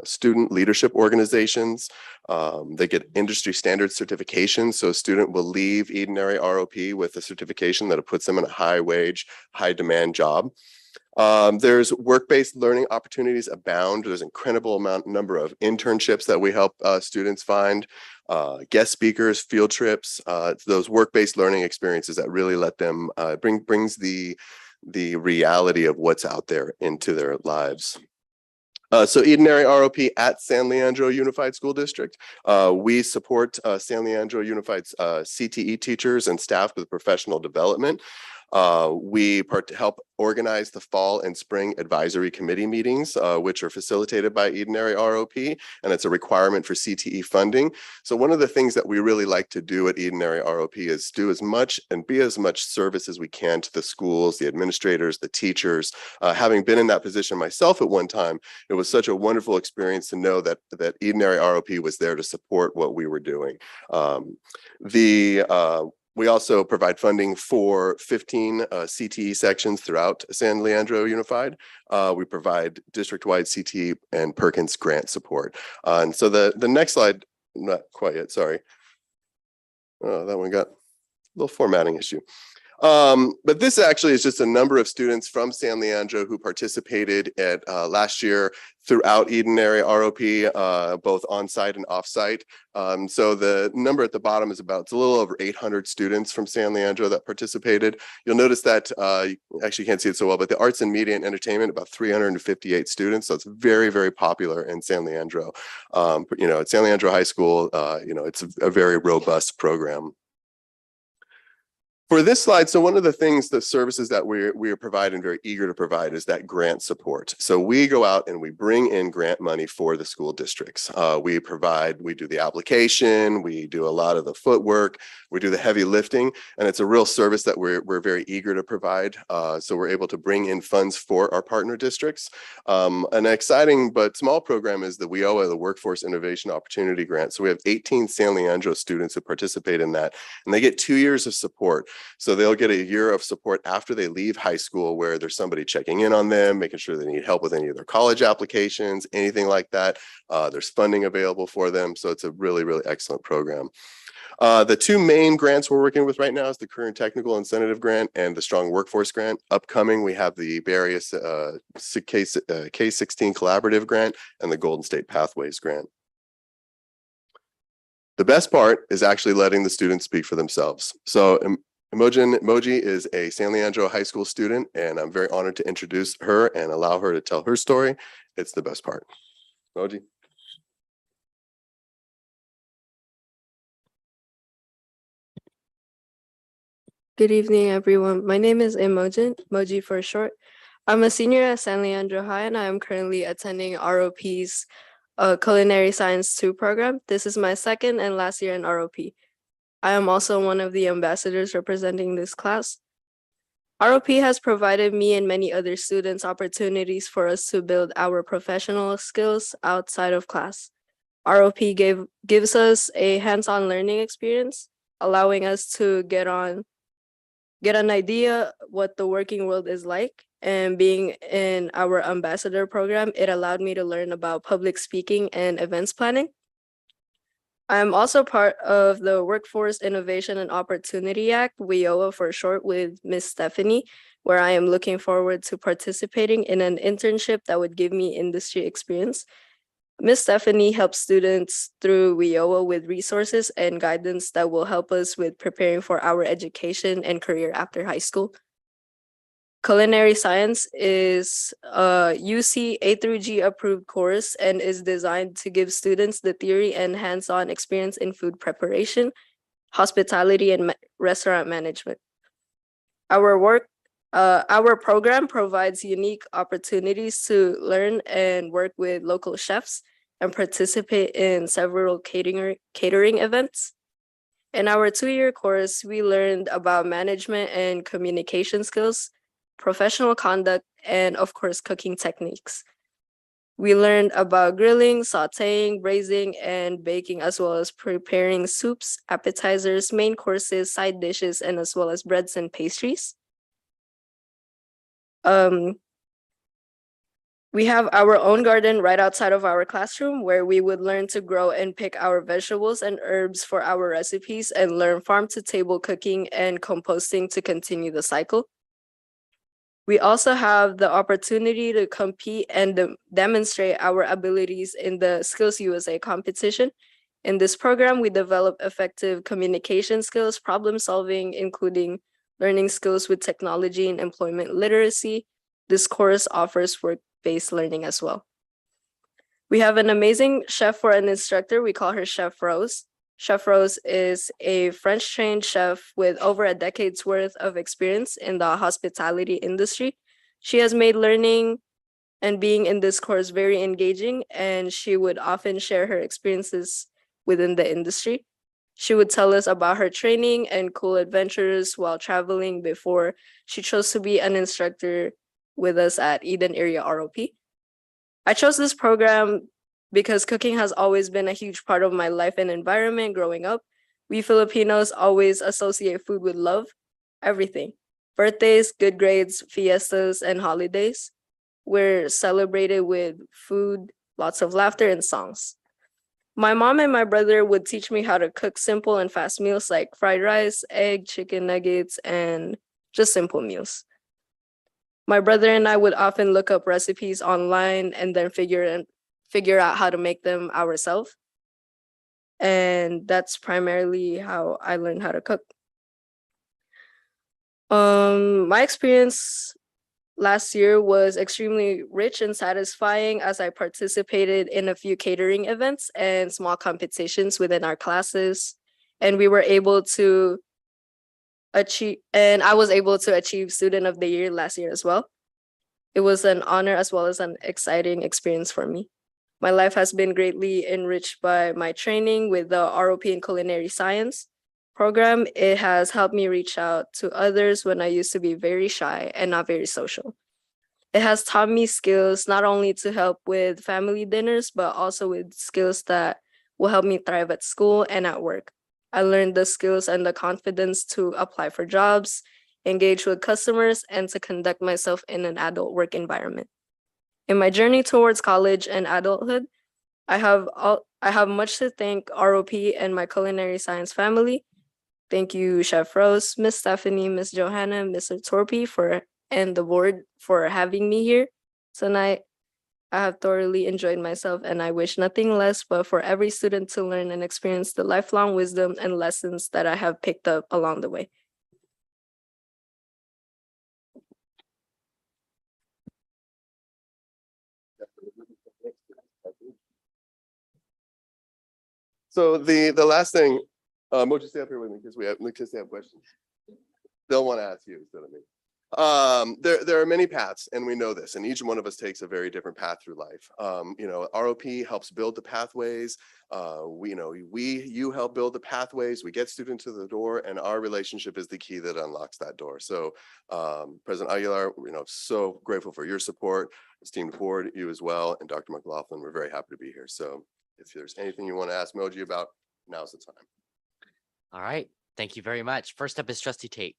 student leadership organizations. They get industry standard certifications. So a student will leave Eden Area ROP with a certification that puts them in a high wage, high demand job. There's work-based learning opportunities abound. There's an incredible number of internships that we help students find, guest speakers, field trips, those work-based learning experiences that really let them brings the reality of what's out there into their lives. So Eden Area ROP at San Leandro Unified School District. We support San Leandro Unified's CTE teachers and staff with professional development. We help organize the fall and spring advisory committee meetings, which are facilitated by Eden Area ROP, and it's a requirement for CTE funding. So one of the things that we really like to do at Eden Area ROP is do as much and be as much service as we can to the schools, the administrators, the teachers. Having been in that position myself at one time, it was such a wonderful experience to know that Eden Area ROP was there to support what we were doing. We also provide funding for 15 CTE sections throughout San Leandro Unified. We provide district-wide CTE and Perkins grant support. And so the next slide, not quite yet, sorry. Oh, that one got a little formatting issue. But this actually is just a number of students from San Leandro who participated at last year throughout Eden Area ROP, both on-site and off-site. So the number at the bottom is it's a little over 800 students from San Leandro that participated. You'll notice that, actually you can't see it so well, but the arts and media and entertainment, about 358 students. So it's very, very popular in San Leandro. At San Leandro High School, it's a very robust program. For this slide, so one of the things, the services that we are providing, very eager to provide, is that grant support. So we go out and we bring in grant money for the school districts. We do the application, we do a lot of the footwork, we do the heavy lifting, and it's a real service that we're very eager to provide. So we're able to bring in funds for our partner districts. An exciting but small program is the WIOA, the Workforce Innovation Opportunity Grant. So we have 18 San Leandro students who participate in that, and they get 2 years of support. So they'll get a year of support after they leave high school, where there's somebody checking in on them, making sure they need help with any of their college applications, anything like that. There's funding available for them. So it's a really, really excellent program. The two main grants we're working with right now is the Career and Technical Incentive Grant and the Strong Workforce Grant. Upcoming, we have the various K-16 Collaborative Grant and the Golden State Pathways Grant. The best part is actually letting the students speak for themselves. So Emoji is a San Leandro High School student, and I'm very honored to introduce her and allow her to tell her story. It's the best part. Emoji. Good evening, everyone. My name is Imogen, Moji for short. I'm a senior at San Leandro High, and I am currently attending ROP's Culinary Science 2 program. This is my second and last year in ROP. I am also one of the ambassadors representing this class. ROP has provided me and many other students opportunities for us to build our professional skills outside of class. ROP gives us a hands-on learning experience, allowing us to get an idea what the working world is like. And being in our ambassador program, it allowed me to learn about public speaking and events planning. I'm also part of the Workforce Innovation and Opportunity Act, WIOA for short, with Miss Stephanie, where I am looking forward to participating in an internship that would give me industry experience. Miss Stephanie helps students through WIOA with resources and guidance that will help us with preparing for our education and career after high school. Culinary Science is a UC A through G approved course and is designed to give students the theory and hands-on experience in food preparation, hospitality, and restaurant management. Our program provides unique opportunities to learn and work with local chefs and participate in several catering events. In our 2-year course, we learned about management and communication skills, professional conduct, and of course, cooking techniques. We learned about grilling, sauteing, braising, and baking, as well as preparing soups, appetizers, main courses, side dishes, and as well as breads and pastries. We have our own garden right outside of our classroom where we would learn to grow and pick our vegetables and herbs for our recipes and learn farm-to-table cooking and composting to continue the cycle. We also have the opportunity to compete and demonstrate our abilities in the Skills USA competition. In this program, we develop effective communication skills, problem solving, including learning skills with technology and employment literacy. This course offers work-based learning as well. We have an amazing chef for an instructor. We call her Chef Rose. Chef Rose is a French-trained chef with over a decade's worth of experience in the hospitality industry. She has made learning and being in this course very engaging, and she would often share her experiences within the industry. She would tell us about her training and cool adventures while traveling before she chose to be an instructor with us at Eden Area ROP. I chose this program because cooking has always been a huge part of my life and environment growing up. We Filipinos always associate food with love, everything. Birthdays, good grades, fiestas, and holidays. We're celebrated with food, lots of laughter, and songs. My mom and my brother would teach me how to cook simple and fast meals like fried rice, egg, chicken nuggets, and just simple meals. My brother and I would often look up recipes online and then figure out how to make them ourselves. And that's primarily how I learned how to cook. My experience last year was extremely rich and satisfying as I participated in a few catering events and small competitions within our classes. And we were able to I was able to achieve Student of the Year last year as well. It was an honor as well as an exciting experience for me. My life has been greatly enriched by my training with the ROP in Culinary Science program. It has helped me reach out to others when I used to be very shy and not very social. It has taught me skills not only to help with family dinners, but also with skills that will help me thrive at school and at work. I learned the skills and the confidence to apply for jobs, engage with customers, and to conduct myself in an adult work environment. In my journey towards college and adulthood, I have much to thank ROP and my Culinary Science family. Thank you, Chef Rose, Miss Stephanie, Miss Johanna, Mr. Torpy and the board for having me here tonight. I have thoroughly enjoyed myself, and I wish nothing less but for every student to learn and experience the lifelong wisdom and lessons that I have picked up along the way. So the last thing, Moji, stay up here with me because we have questions. They'll want to ask you instead of me. There are many paths, and we know this, and each one of us takes a very different path through life. ROP helps build the pathways. You help build the pathways. We get students to the door, and our relationship is the key that unlocks that door. So, President Aguilar, so grateful for your support, esteemed board, you as well, and Dr. McLaughlin. We're very happy to be here. So, if there's anything you want to ask Moji about, now's the time. All right. Thank you very much. First up is Trustee Tate.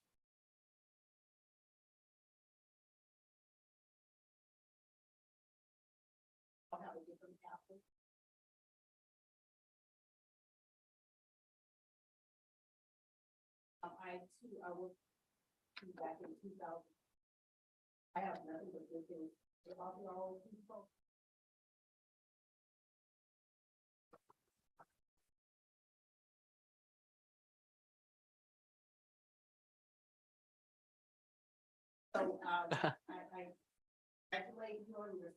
I too, I will be back in 2000. I have nothing but good things about all people. So, I congratulate you on your.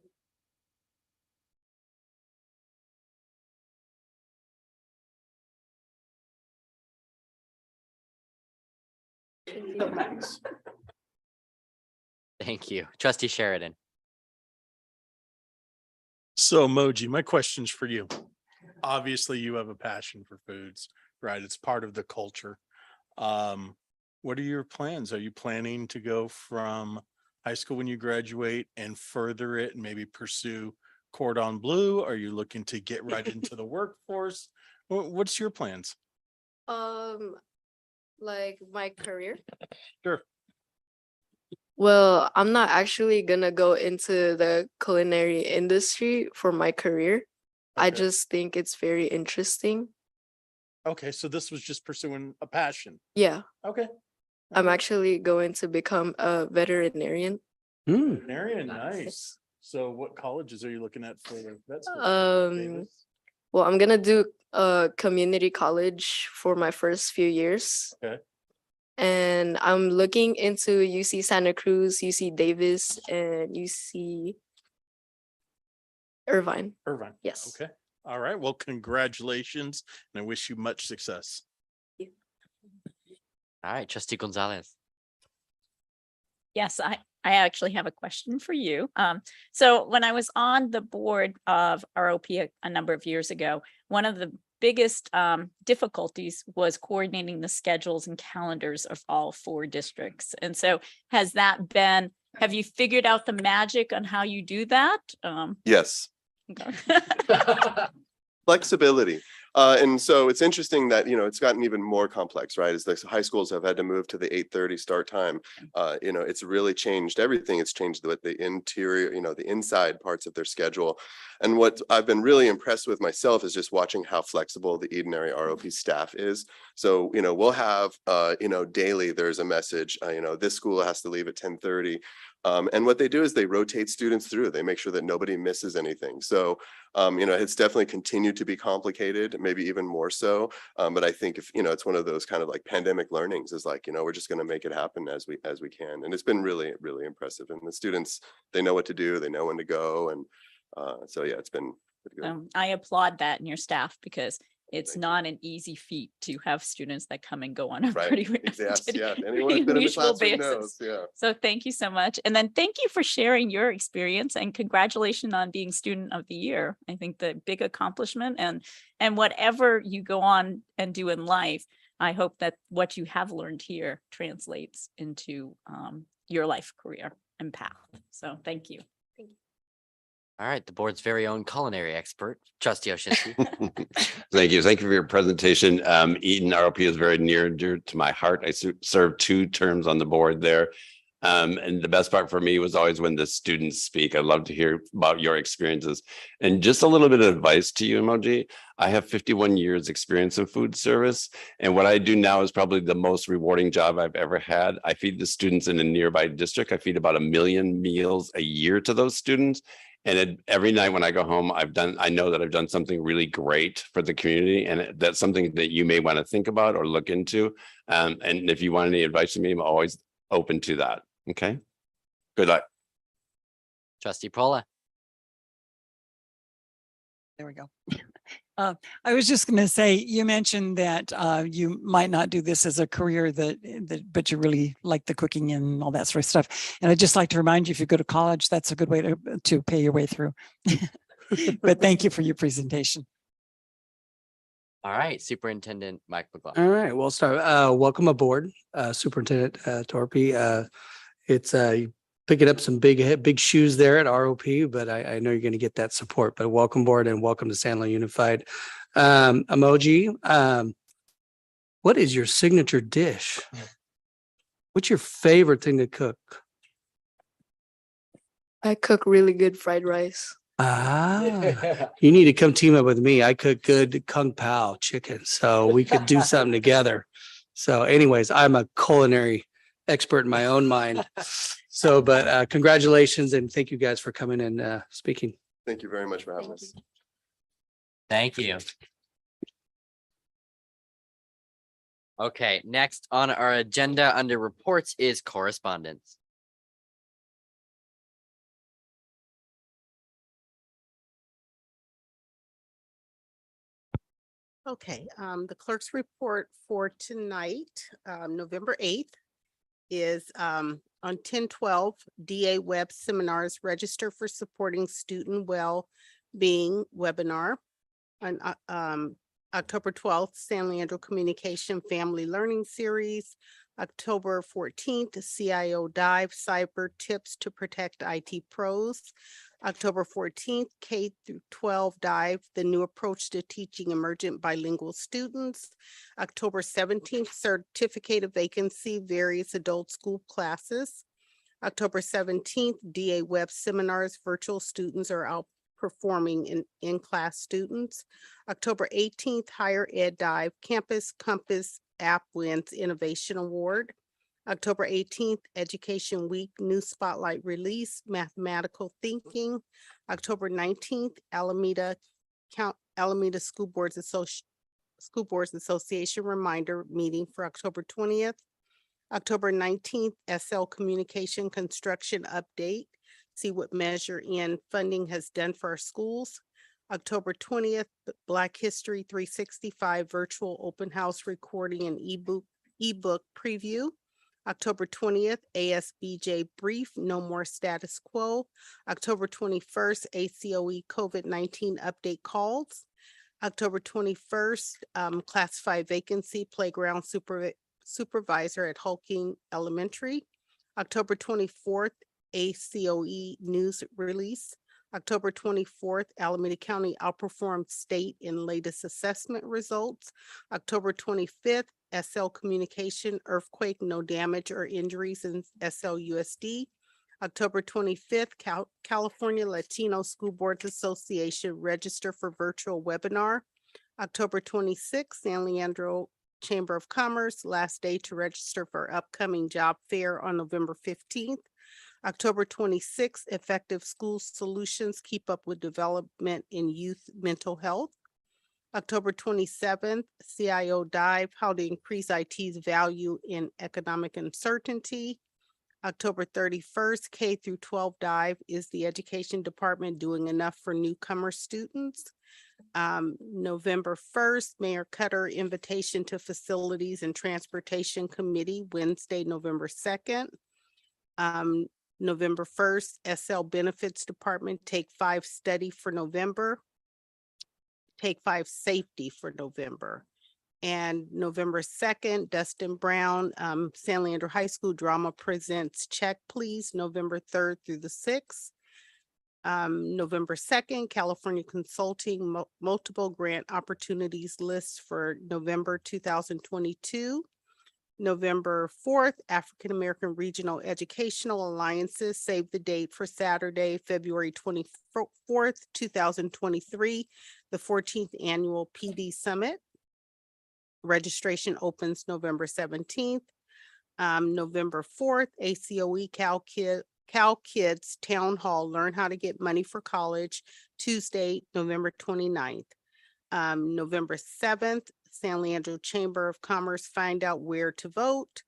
Thank you. Trustee Sheridan. So Moji, my question's for you. Obviously, you have a passion for foods, right? It's part of the culture. What are your plans? Are you planning to go from high school when you graduate and further it and maybe pursue cordon bleu? Are you looking to get right into the workforce? What's your plans? Like my career. Sure. Well, I'm not actually gonna go into the culinary industry for my career. I Okay. just think it's very interesting. Okay, so this was just pursuing a passion. Yeah, Okay. I'm actually going to become a veterinarian. Veterinarian, nice. So what colleges are you looking at for vet school? Davis? Well, I'm gonna do a community college for my first few years. Okay. And I'm looking into UC Santa Cruz, UC Davis, and UC Irvine. Irvine. Yes. Okay. All right. Well, congratulations, and I wish you much success. All right. Trustee Gonzalez. Yes, I actually have a question for you. So when I was on the board of ROP a number of years ago, one of the biggest difficulties was coordinating the schedules and calendars of all 4 districts. And so have you figured out the magic on how you do that? Yes. Okay. Flexibility. And so it's interesting that, it's gotten even more complex, right? As the high schools have had to move to the 8:30 start time, it's really changed everything. It's changed the interior, the inside parts of their schedule. And what I've been really impressed with myself is just watching how flexible the Edenary ROP staff is. So, we'll have, daily, there's a message, this school has to leave at 10:30. And what they do is they rotate students through. They make sure that nobody misses anything. So, it's definitely continued to be complicated, maybe even more so. But I think if, it's one of those kind of like pandemic learnings is like, we're just going to make it happen as we can. And it's been really, really impressive. And the students, they know what to do. They know when to go. And so, yeah, it's been pretty good. I applaud that in your staff because it's not an easy feat to have students that come and go on a pretty Yes, yeah. Anyone who's been in the classroom knows. Yeah. So thank you so much. And then thank you for sharing your experience and congratulations on being Student of the Year. I think the big accomplishment and whatever you go on and do in life, I hope that what you have learned here translates into your life career and path. So thank you. All right. The board's very own culinary expert, Trustee Oshinsky. Thank you. Thank you for your presentation. Eden ROP is very near and dear to my heart. I served 2 terms on the board there. And the best part for me was always when the students speak. I love to hear about your experiences. And just a little bit of advice to you, Emoji. I have 51 years experience in food service. And what I do now is probably the most rewarding job I've ever had. I feed the students in a nearby district. I feed about 1 million meals a year to those students. And every night when I go home, I know that I've done something really great for the community. And that's something that you may want to think about or look into. And if you want any advice from me, I'm always open to that. Okay. Good luck. Trustee Prola. There we go. I was just going to say, you mentioned that you might not do this as a career but you really like the cooking and all that sort of stuff. And I'd just like to remind you, if you go to college, that's a good way to pay your way through. But thank you for your presentation. All right. Superintendent Mike McLaughlin. All right, we'll start. Welcome aboard, Superintendent Torpy. It's picking up some big shoes there at ROP, but I know you're going to get that support. But welcome board and welcome to San Luis Unified. Emoji, what is your signature dish? What's your favorite thing to cook? I cook really good fried rice. Ah, you need to come team up with me. I cook good Kung Pao chicken, so we could do something together. So anyways, I'm a culinary expert in my own mind. So, but congratulations and thank you guys for coming and speaking. Thank you very much for having us. Thank you. Okay, next on our agenda under reports is correspondence. Okay, the clerk's report for tonight, November 8th is on 10/12 DA Web Seminars Register for Supporting Student Well-Being webinar. On October 12th, San Leandro Communication Family Learning Series. October 14th, CIO Dive Cyber Tips to Protect IT Pros. October 14th, K-12 Dive, the new approach to teaching emergent bilingual students. October 17th, Certificate of Vacancy, various adult school classes. October 17th, DA Web Seminars, virtual students are outperforming in-class students. October 18th, Higher Ed Dive, Campus Compass App Wins Innovation Award. October 18th, Education Week, new spotlight release, mathematical thinking. October 19th, Alameda School Boards Association reminder meeting for October 20th. October 19th, SL Communication Construction Update. See what Measure in funding has done for our schools. October 20th, Black History 365 virtual open house recording and ebook preview. October 20th, ASBJ brief, no more status quo. October 21st, ACOE COVID-19 update calls. October 21st, classified vacancy, playground supervisor at Hulking Elementary. October 24th, ACOE news release. October 24th, Alameda County outperformed state in latest assessment results. October 25th, SL Communication earthquake, no damage or injuries in SLUSD. October 25th, California Latino School Boards Association register for virtual webinar. October 26th, San Leandro Chamber of Commerce, last day to register for upcoming job fair on November 15th. October 26th, Effective School Solutions, keep up with development in youth mental health. October 27th, CIO Dive, how to increase IT's value in economic uncertainty. October 31st, K through 12 Dive, is the education department doing enough for newcomer students? November 1st, Mayor Cutter invitation to Facilities and Transportation Committee, Wednesday, November 2nd. November 1st, SL Benefits Department, Take 5 study for November. Take 5 safety for November. And November 2nd, Dustin Brown, San Leandro High School Drama presents Check Please, November 3rd through the 6th. November 2nd, California Consulting multiple grant opportunities list for November 2022. November 4th, African American Regional Educational Alliances save the date for Saturday, February 24th, 2023, the 14th Annual PD Summit. Registration opens November 17th. November 4th, ACOE Cal Kids Town Hall, learn how to get money for college, Tuesday, November 29th. November 7th, San Leandro Chamber of Commerce, find out where to vote.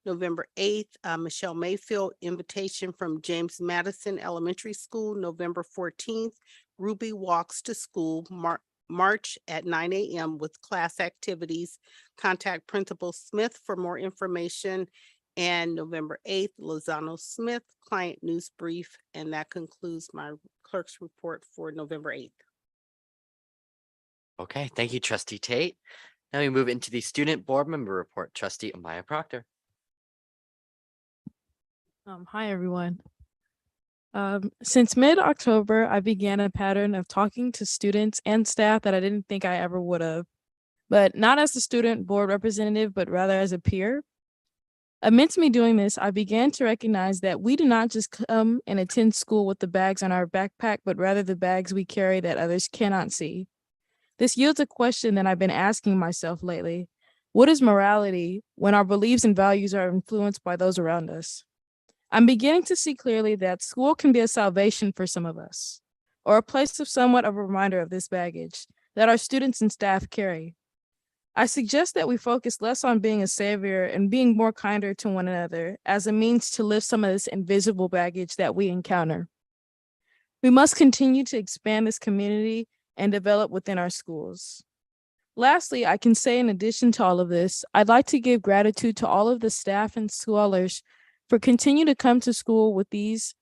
November 8th, Michelle Mayfield, invitation from James Madison Elementary School. November 14th, Ruby walks to school, March at 9 a.m. with class activities. Contact Principal Smith for more information. And November 8th, Lozano Smith, client news brief. And that concludes my clerk's report for November 8th. Okay, thank you, Trustee Tate. Now we move into the student board member report. Trustee Amaya Proctor. Hi, everyone. Since mid-October, I began a pattern of talking to students and staff that I didn't think I ever would have, but not as a student board representative, but rather as a peer. Amidst me doing this, I began to recognize that we do not just come and attend school with the bags on our backpack, but rather the bags we carry that others cannot see. This yields a question that I've been asking myself lately. What is morality when our beliefs and values are influenced by those around us? I'm beginning to see clearly that school can be a salvation for some of us, or a place of somewhat of a reminder of this baggage that our students and staff carry. I suggest that we focus less on being a savior and being more kinder to one another as a means to lift some of this invisible baggage that we encounter. We must continue to expand this community and develop within our schools. Lastly, I can say in addition to all of this, I'd like to give gratitude to all of the staff and scholars for continue to come to school with these,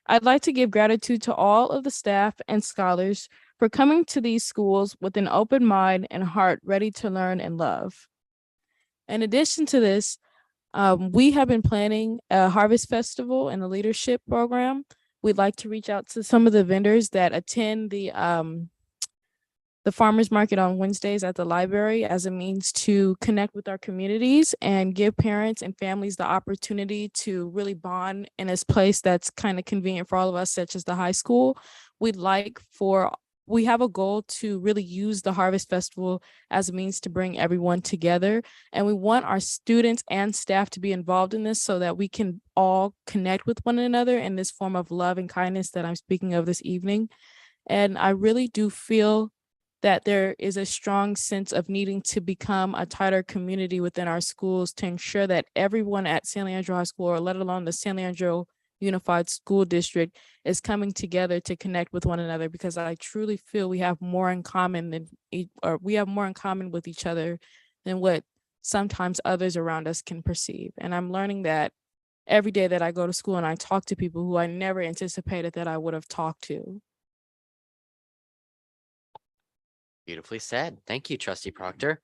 I'd like to give gratitude to all of the staff and scholars for coming to these schools with an open mind and heart ready to learn and love. In addition to this, we have been planning a harvest festival and a leadership program. We'd like to reach out to some of the vendors that attend the farmers market on Wednesdays at the library as a means to connect with our communities and give parents and families the opportunity to really bond in this place that's kind of convenient for all of us, such as the high school. We have a goal to really use the Harvest Festival as a means to bring everyone together. And we want our students and staff to be involved in this so that we can all connect with one another in this form of love and kindness that I'm speaking of this evening. And I really do feel that there is a strong sense of needing to become a tighter community within our schools to ensure that everyone at San Leandro High School, or let alone the San Leandro Unified School District, is coming together to connect with one another, because I truly feel we have more in common with each other than what sometimes others around us can perceive. And I'm learning that every day that I go to school and I talk to people who I never anticipated that I would have talked to. Beautifully said. Thank you, Trustee Proctor.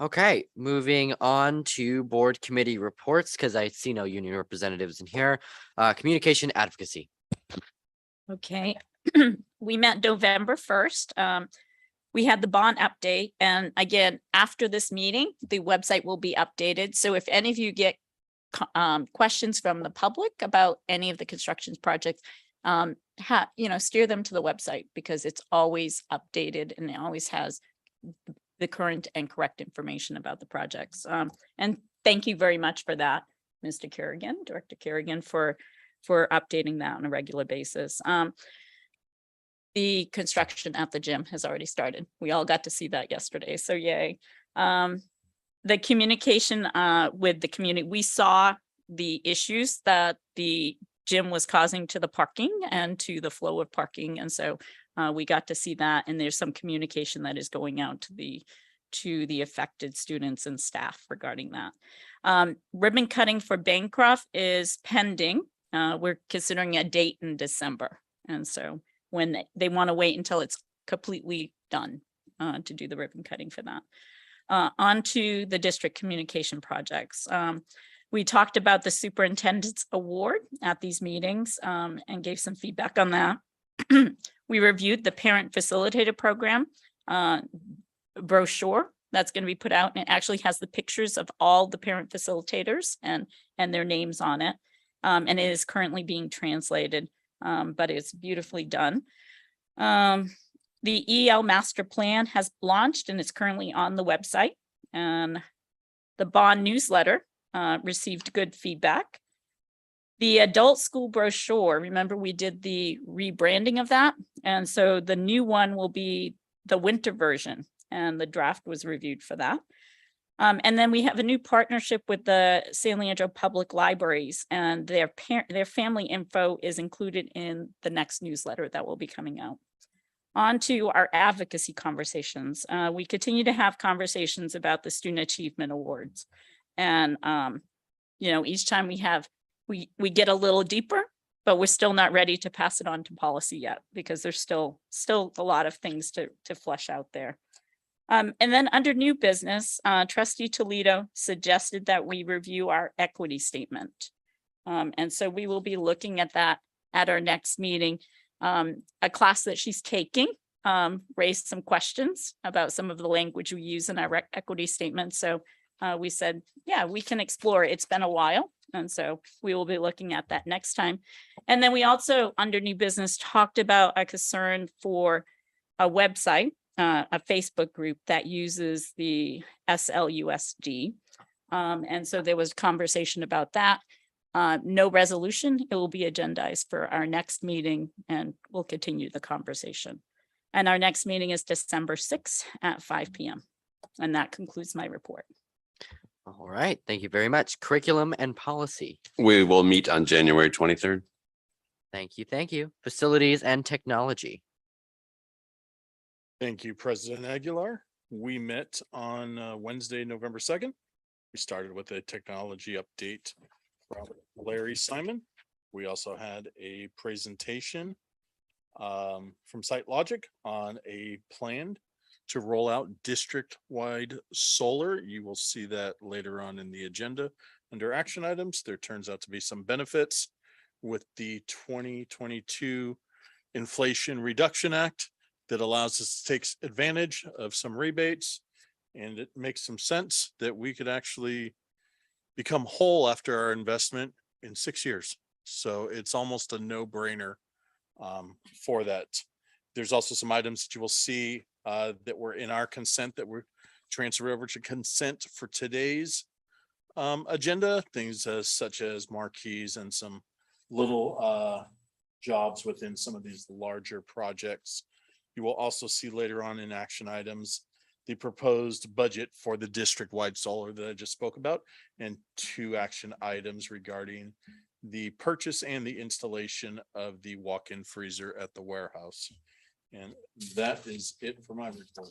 Okay, moving on to board committee reports, because I see no union representatives in here. Communication advocacy. Okay, we met November 1st. We had the bond update, and again, after this meeting, the website will be updated. So if any of you get questions from the public about any of the construction projects, steer them to the website, because it's always updated and it always has the current and correct information about the projects. And thank you very much for that, Mr. Kerrigan, Director Kerrigan, for updating that on a regular basis. The construction at the gym has already started. We all got to see that yesterday, so yay. The communication with the community, we saw the issues that the gym was causing to the parking and to the flow of parking. And so we got to see that, and there's some communication that is going out to the affected students and staff regarding that. Ribbon cutting for Bancroft is pending. We're considering a date in December. And so when they want to wait until it's completely done to do the ribbon cutting for that. On to the district communication projects. We talked about the superintendent's award at these meetings and gave some feedback on that. We reviewed the parent facilitator program brochure that's going to be put out, and it actually has the pictures of all the parent facilitators and their names on it. And it is currently being translated, but it's beautifully done. The EL master plan has launched and is currently on the website, and the bond newsletter received good feedback. The adult school brochure, remember we did the rebranding of that, and so the new one will be the winter version, and the draft was reviewed for that. And then we have a new partnership with the San Leandro Public Libraries, and their family info is included in the next newsletter that will be coming out. On to our advocacy conversations. We continue to have conversations about the Student Achievement Awards. And, each time we get a little deeper, but we're still not ready to pass it on to policy yet, because there's still a lot of things to flesh out there. And then under new business, Trustee Toledo suggested that we review our equity statement. And so we will be looking at that at our next meeting. A class that she's taking raised some questions about some of the language we use in our equity statement. So we said, yeah, we can explore. It's been a while. And so we will be looking at that next time. And then we also, under new business, talked about a concern for a website, a Facebook group that uses the SLUSD. And so there was conversation about that. No resolution. It will be agendized for our next meeting and we'll continue the conversation. And our next meeting is December 6th at 5 p.m. And that concludes my report. All right. Thank you very much. Curriculum and policy. We will meet on January 23rd. Thank you. Thank you. Facilities and technology. Thank you, President Aguilar. We met on Wednesday, November 2nd. We started with a technology update from Larry Simon. We also had a presentation from Site Logic on a plan to roll out district-wide solar. You will see that later on in the agenda. Under action items, there turns out to be some benefits with the 2022 Inflation Reduction Act that allows us to take advantage of some rebates. And it makes some sense that we could actually become whole after our investment in 6 years. So it's almost a no-brainer for that. There's also some items that you will see that were in our consent that were transferred over to consent for today's agenda, things such as marquees and some little jobs within some of these larger projects. You will also see later on in action items the proposed budget for the district-wide solar that I just spoke about, and 2 action items regarding the purchase and the installation of the walk-in freezer at the warehouse. And that is it for my report.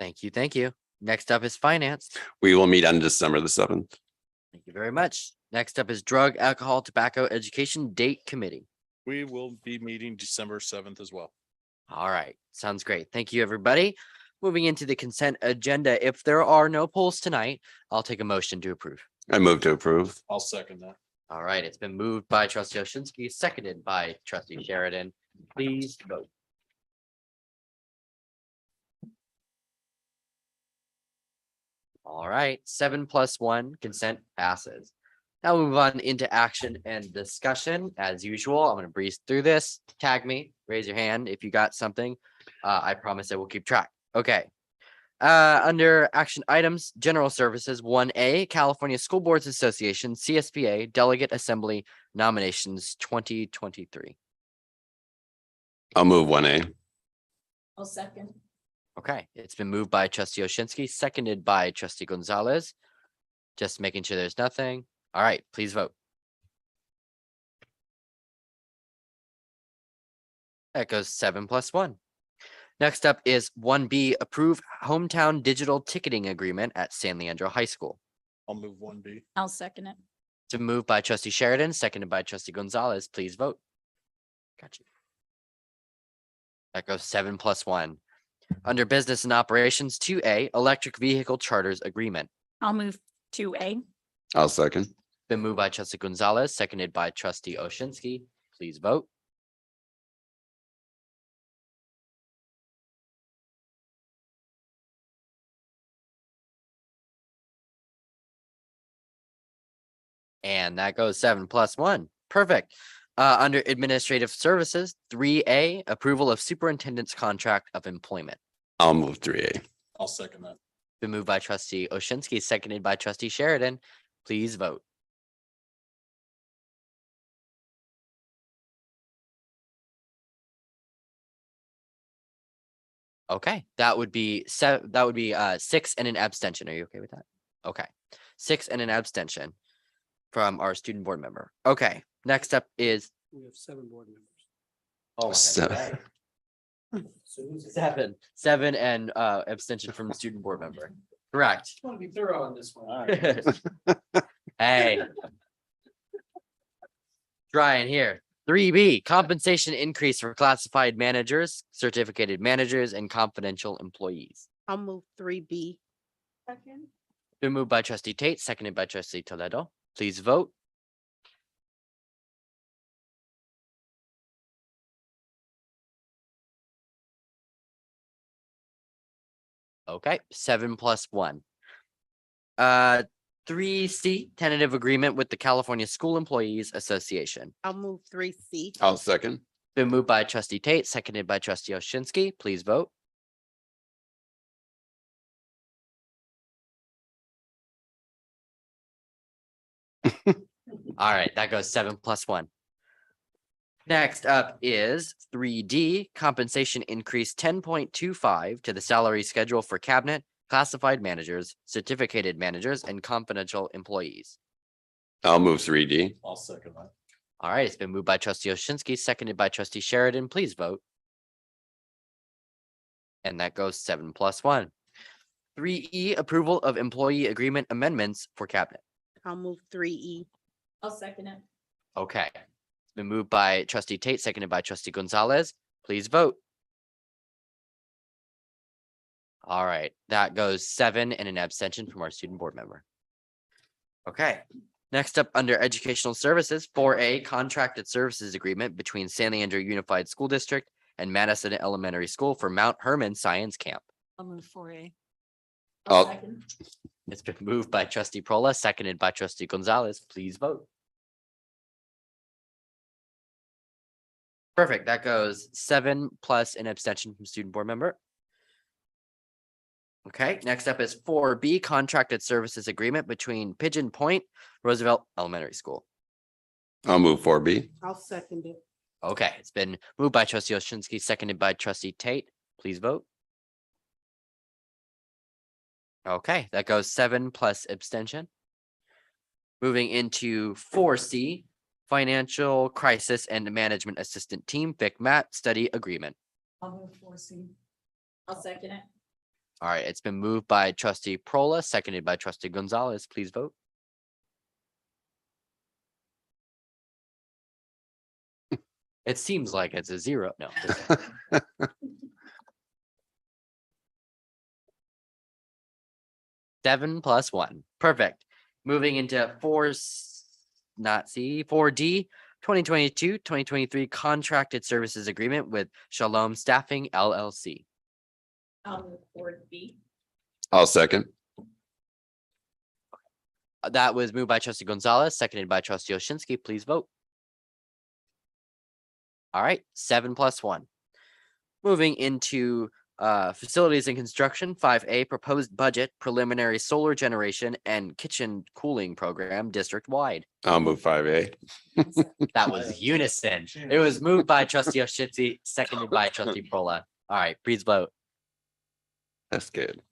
Thank you. Thank you. Next up is finance. We will meet on December the 7th. Thank you very much. Next up is drug, alcohol, tobacco, education date committee. We will be meeting December 7th as well. All right. Sounds great. Thank you, everybody. Moving into the consent agenda. If there are no polls tonight, I'll take a motion to approve. I move to approve. I'll second that. All right. It's been moved by trustee Oshinsky, seconded by trustee Sheridan. Please vote. All right. 7+1 consent passes. Now we'll move on into action and discussion. As usual, I'm going to breeze through this. Tag me, raise your hand if you got something. I promise I will keep track. Okay. Under action items, general services, 1A, California School Boards Association, CSBA, Delegate Assembly nominations 2023. I'll move 1A. I'll second. Okay, it's been moved by trustee Oshinsky, seconded by trustee Gonzalez. Just making sure there's nothing. All right, please vote. That goes 7+1. Next up is 1B, approve hometown digital ticketing agreement at San Leandro High School. I'll move 1B. I'll second it. It's been moved by trustee Sheridan, seconded by trustee Gonzalez. Please vote. Gotcha. That goes 7+1. Under business and operations, 2A, electric vehicle charters agreement. I'll move 2A. I'll second. Been moved by trustee Gonzalez, seconded by trustee Oshinsky. Please vote. And that goes 7+1. Perfect. Under administrative services, 3A, approval of superintendent's contract of employment. I'll move 3A. I'll second that. Been moved by trustee Oshinsky, seconded by trustee Sheridan. Please vote. Okay, that would be 6 and an abstention. Are you okay with that? Okay, 6 and an abstention from our student board member. Okay, next up is We have 7 board members. oh, Seven. seven and abstention from the student board member. Correct. Just want to be thorough on this one. Hey. Trying here. 3B, compensation increase for classified managers, certificated managers, and confidential employees. I'll move 3B. Been moved by trustee Tate, seconded by trustee Toledo. Please vote. Okay, 7+1. 3C, tentative agreement with the California School Employees Association. I'll move 3C. I'll second. Been moved by trustee Tate, seconded by trustee Oshinsky. Please vote. All right, that goes 7+1. Next up is 3D, compensation increase 10.25 to the salary schedule for cabinet, classified managers, certificated managers, and confidential employees. I'll move 3D. I'll second that. All right, it's been moved by trustee Oshinsky, seconded by trustee Sheridan. Please vote. And that goes 7+1. 3E, approval of employee agreement amendments for cabinet. I'll move 3E. I'll second it. Okay. It's been moved by trustee Tate, seconded by trustee Gonzalez. Please vote. All right, that goes 7 and an abstention from our student board member. Okay, next up under educational services, 4A, contracted services agreement between San Leandro Unified School District and Madison Elementary School for Mount Herman Science Camp. I'll move 4A. I'll- It's been moved by trustee Prola, seconded by trustee Gonzalez. Please vote. Perfect. That goes 7 plus an abstention from student board member. Okay, next up is 4B, contracted services agreement between Pigeon Point Roosevelt Elementary School. I'll move 4B. I'll second it. Okay, it's been moved by trustee Oshinsky, seconded by trustee Tate. Please vote. Okay, that goes 7 plus abstention. Moving into 4C, financial crisis and management assistant team, FICMAT study agreement. I'll move 4C. I'll second it. All right, it's been moved by trustee Prola, seconded by trustee Gonzalez. Please vote. It seems like it's a 0. No. Seven plus 1. Perfect. Moving into 4D, 2022-2023 contracted services agreement with Shalom Staffing LLC. I'll move 4B. I'll second. That was moved by trustee Gonzalez, seconded by trustee Oshinsky. Please vote. All right, 7 plus 1. Moving into facilities and construction, 5A, proposed budget, preliminary solar generation and kitchen cooling program district-wide. I'll move 5A. That was unison. It was moved by trustee Oshinsky, seconded by trustee Prola. All right, please vote. That's good.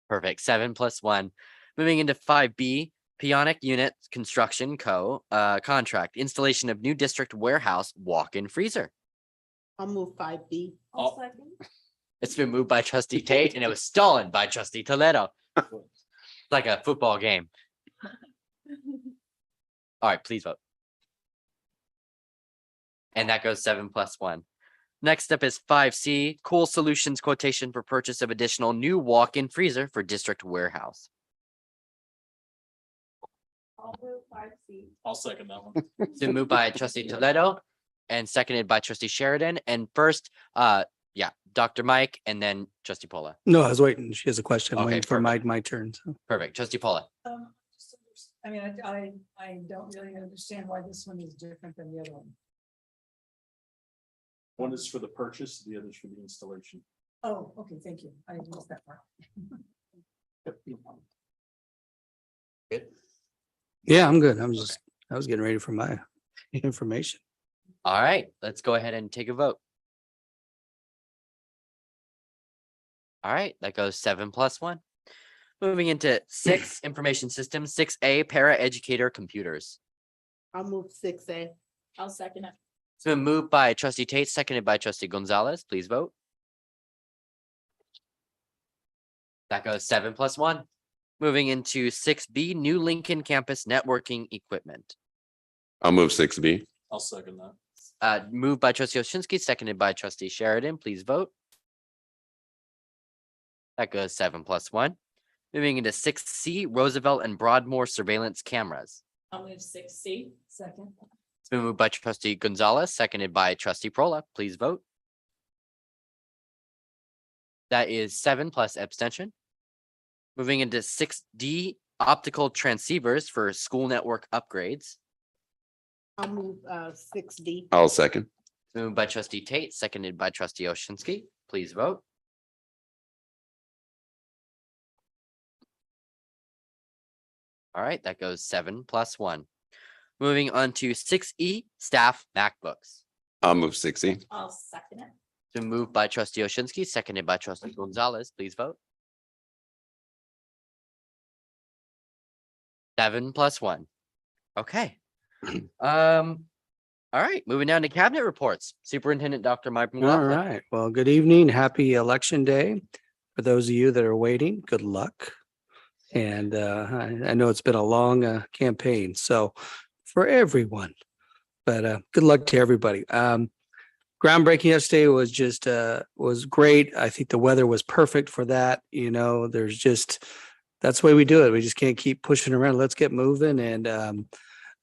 Perfect. 7 plus 1. Moving into 5B, Pionic Unit Construction Co. Contract, installation of new district warehouse walk-in freezer. I'll move 5B. I'll second. It's been moved by trustee Tate and it was stolen by trustee Toledo. It's like a football game. All right, please vote. And that goes 7 plus 1. Next up is 5C, Cool Solutions quotation for purchase of additional new walk-in freezer for district warehouse. I'll move 5C. I'll second that one. It's been moved by trustee Toledo and seconded by trustee Sheridan. And first, Dr. Mike and then trustee Paula. No, I was waiting. She has a question. I'm Okay, waiting for my turn. So. Perfect. Trustee Paula. I mean, I don't really understand why this one is different than the other one. One is for the purchase, the other is for the installation. Oh, okay, thank you. I missed that part. Good. Yeah, I'm good. I was getting ready for my information. All right, let's go ahead and take a vote. All right, that goes 7 plus 1. Moving into 6, information systems, 6A, para educator computers. I'll move 6A. I'll second it. It's been moved by trustee Tate, seconded by trustee Gonzalez. Please vote. That goes 7 plus 1. Moving into 6B, new Lincoln campus networking equipment. I'll move 6B. I'll second that. Moved by trustee Oshinsky, seconded by trustee Sheridan. Please vote. That goes 7 plus 1. Moving into 6C, Roosevelt and Broadmoor surveillance cameras. I'll move 6C. Second. It's been moved by trustee Gonzalez, seconded by trustee Prola. Please vote. That is 7 plus abstention. Moving into 6D, optical transceivers for school network upgrades. I'll move 6D. I'll second. Moved by trustee Tate, seconded by trustee Oshinsky. Please vote. All right, that goes 7 plus 1. Moving on to 6E, staff MacBooks. I'll move 60. I'll second it. Been moved by trustee Oshinsky, seconded by trustee Gonzalez. Please vote. 7 plus 1. Okay. All right, moving down to cabinet reports. Superintendent Dr. Mike All McLaughlin. right. Well, good evening. Happy election day. For those of you that are waiting, good luck. And I know it's been a long campaign, so for everyone, but good luck to everybody. Groundbreaking yesterday was just was great. I think the weather was perfect for that. You know, that's the way we do it. We just can't keep pushing around. Let's get moving. And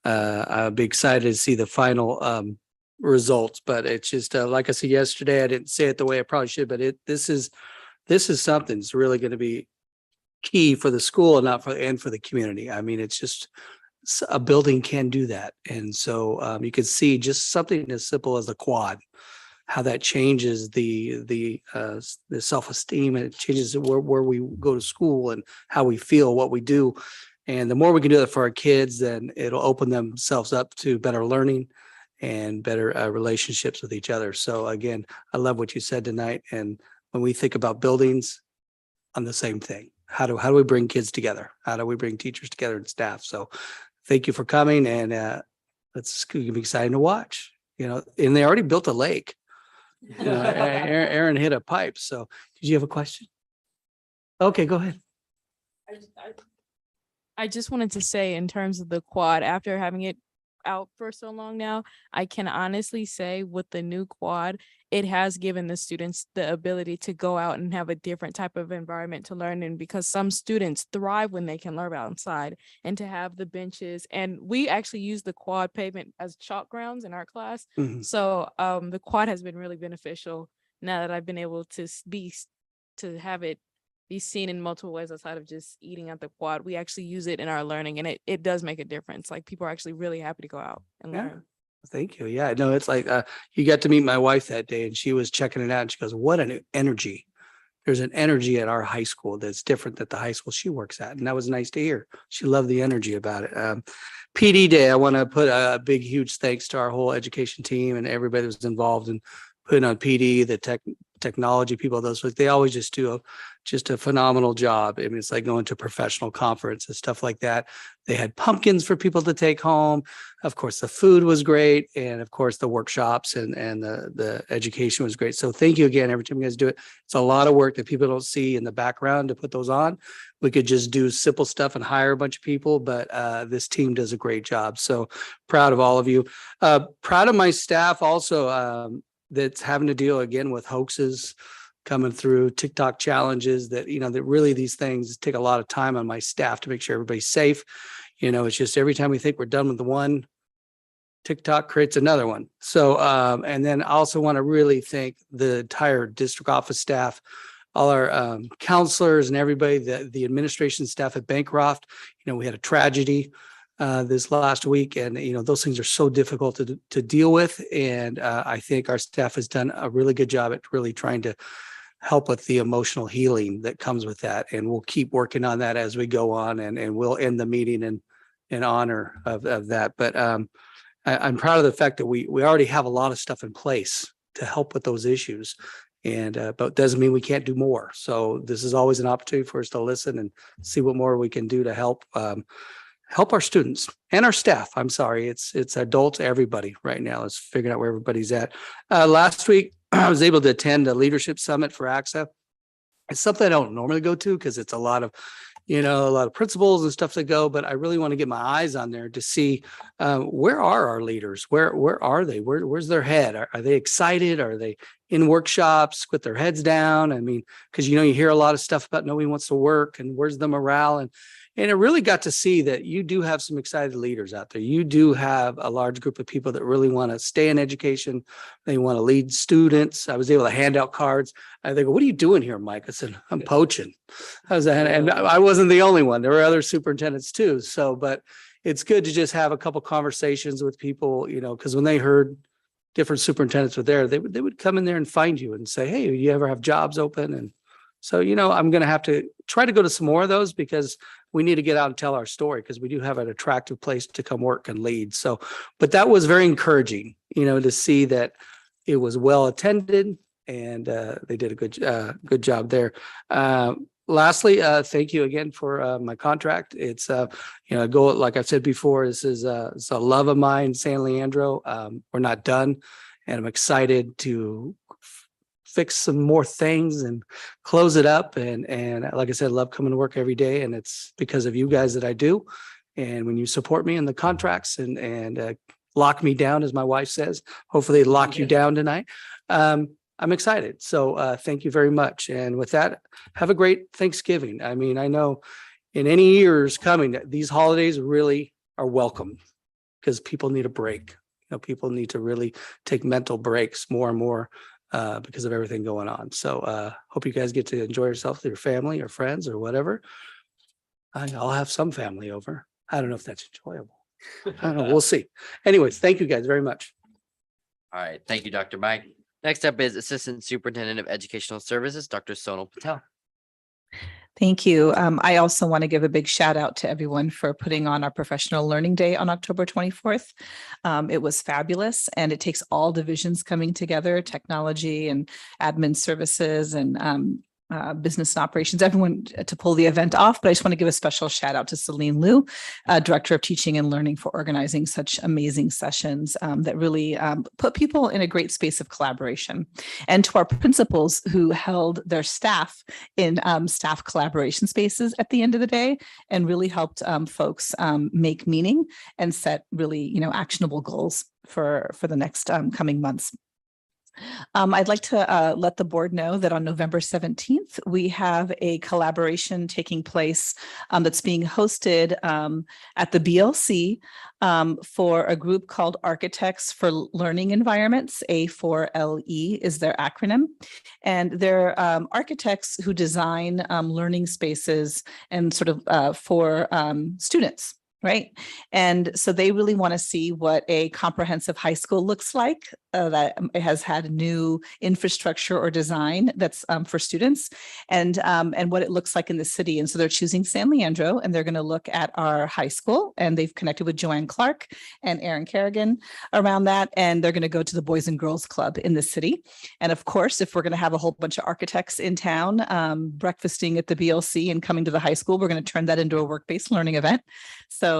I'll be excited to see the final results. But it's just like I said yesterday, I didn't say it the way I probably should, but this is something that's really going to be key for the school and for the community. I mean, it's just a building can do that. And so you can see just something as simple as a quad, how that changes the self-esteem, and it changes where we go to school and how we feel, what we do. And the more we can do that for our kids, then it'll open themselves up to better learning and better relationships with each other. So again, I love what you said tonight. And when we think about buildings, on the same thing. How do we bring kids together? How do we bring teachers together and staff? So thank you for coming, and it's going to be exciting to watch. You know, and they already built a lake. You know, Aaron hit a pipe. So did you have a question? Okay, go ahead. I just wanted to say, in terms of the quad, after having it out for so long now, I can honestly say with the new quad, it has given the students the ability to go out and have a different type of environment to learn in, because some students thrive when they can learn outside, and to have the benches. And we actually use the quad pavement as chalk grounds in our class. Mhm. So the quad has been really beneficial now that I've been able to have it be seen in multiple ways outside of just eating at the quad. We actually use it in our learning, and it does make a difference. Like, people are actually really happy to go out and Yeah. learn. Thank you. Yeah, no, it's like you got to meet my wife that day, and she was checking it out, and she goes, "What an energy! There's an energy at our high school that's different than the high school she works at," and that was nice to hear. She loved the energy about it. PD Day, I want to put a big, huge thanks to our whole education team and everybody that was involved in putting on PD, the technology people, those folks. They always just do a phenomenal job. I mean, it's like going to a professional conference and stuff like that. They had pumpkins for people to take home. Of course, the food was great. And of course, the workshops and the education was great. So thank you again. Every time you guys do it, it's a lot of work that people don't see in the background to put those on. We could just do simple stuff and hire a bunch of people, but this team does a great job. So proud of all of you. Proud of my staff also, that's having to deal again with hoaxes coming through, TikTok challenges, that really these things take a lot of time on my staff to make sure everybody's safe. It's just every time we think we're done with the one, TikTok creates another one. So, and then I also want to really thank the entire district office staff, all our counselors and everybody, the administration staff at Bancroft. We had a tragedy this last week, and those things are so difficult to deal with. And I think our staff has done a really good job at really trying to help with the emotional healing that comes with that. And we'll keep working on that as we go on, and we'll end the meeting in honor of that. But I'm proud of the fact that we already have a lot of stuff in place to help with those issues. And but doesn't mean we can't do more. So this is always an opportunity for us to listen and see what more we can do to help our students and our staff. I'm sorry, it's adults, everybody right now is figuring out where everybody's at. Last week, I was able to attend a leadership summit for AXA. It's something I don't normally go to because it's a lot of principals and stuff that go, but I really want to get my eyes on there to see where are our leaders? Where are they? Where's their head? Are they excited? Are they in workshops with their heads down? I mean, because you hear a lot of stuff about nobody wants to work and where's the morale, and And it really got to see that you do have some excited leaders out there. You do have a large group of people that really want to stay in education. They want to lead students. I was able to hand out cards. They go, "What are you doing here, Mike?" I said, "I'm poaching." And I wasn't the only one. There were other superintendents too. So, but it's good to just have a couple conversations with people, because when they heard different superintendents were there, they would come in there and find you and say, "Hey, you ever have jobs open?" And so, I'm going to have to try to go to some more of those because we need to get out and tell our story because we do have an attractive place to come work and lead. So, but that was very encouraging, to see that it was well attended and they did a good job there. Lastly, thank you again for my contract. It's go like I've said before. This is it's a love of mine, San Leandro. We're not done, and I'm excited to fix some more things and close it up. And like I said, love coming to work every day, and it's because of you guys that I do. And when you support me in the contracts and lock me down, as my wife says, hopefully lock you down tonight. I'm excited. So thank you very much. And with that, have a great Thanksgiving. I mean, I know in any years coming, these holidays really are welcome because people need a break. People need to really take mental breaks more and more because of everything going on. So hope you guys get to enjoy yourself with your family or friends or whatever. I'll have some family over. I don't know if that's enjoyable. I don't know. We'll see. Anyways, thank you guys very much. All right. Thank you, Dr. Mike. Next up is Assistant Superintendent of Educational Services, Dr. Sonal Patel. Thank you. I also want to give a big shout out to everyone for putting on our Professional Learning Day on October 24th. It was fabulous, and it takes all divisions coming together, technology and admin services and business and operations, everyone to pull the event off. But I just want to give a special shout out to Celine Liu, Director of Teaching and Learning, for organizing such amazing sessions that really put people in a great space of collaboration. And to our principals who held their staff in staff collaboration spaces at the end of the day and really helped folks make meaning and set really, actionable goals for the next coming months. I'd like to let the board know that on November 17th, we have a collaboration taking place that's being hosted at the BLC for a group called Architects for Learning Environments. A4LE is their acronym. And they're architects who design learning spaces and sort of for students. Right. And so they really want to see what a comprehensive high school looks like that it has had new infrastructure or design that's for students and what it looks like in the city. And so they're choosing San Leandro, and they're going to look at our high school, and they've connected with Joanne Clark and Aaron Kerrigan around that. And they're going to go to the Boys and Girls Club in the city. And of course, if we're going to have a whole bunch of architects in town breakfasting at the BLC and coming to the high school, we're going to turn that into a work-based learning event. So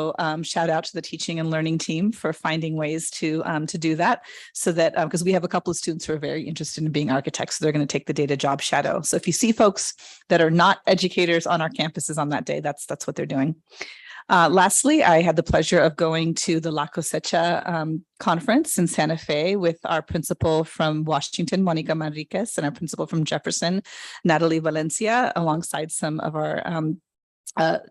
shout out to the teaching and learning team for finding ways to do that, so that because we have a couple of students who are very interested in being architects, so they're going to take the data job shadow. So if you see folks that are not educators on our campuses on that day, that's what they're doing. Lastly, I had the pleasure of going to the La Cosecha conference in Santa Fe with our principal from Washington, Monica Manriquez, and our principal from Jefferson, Natalie Valencia, alongside some of our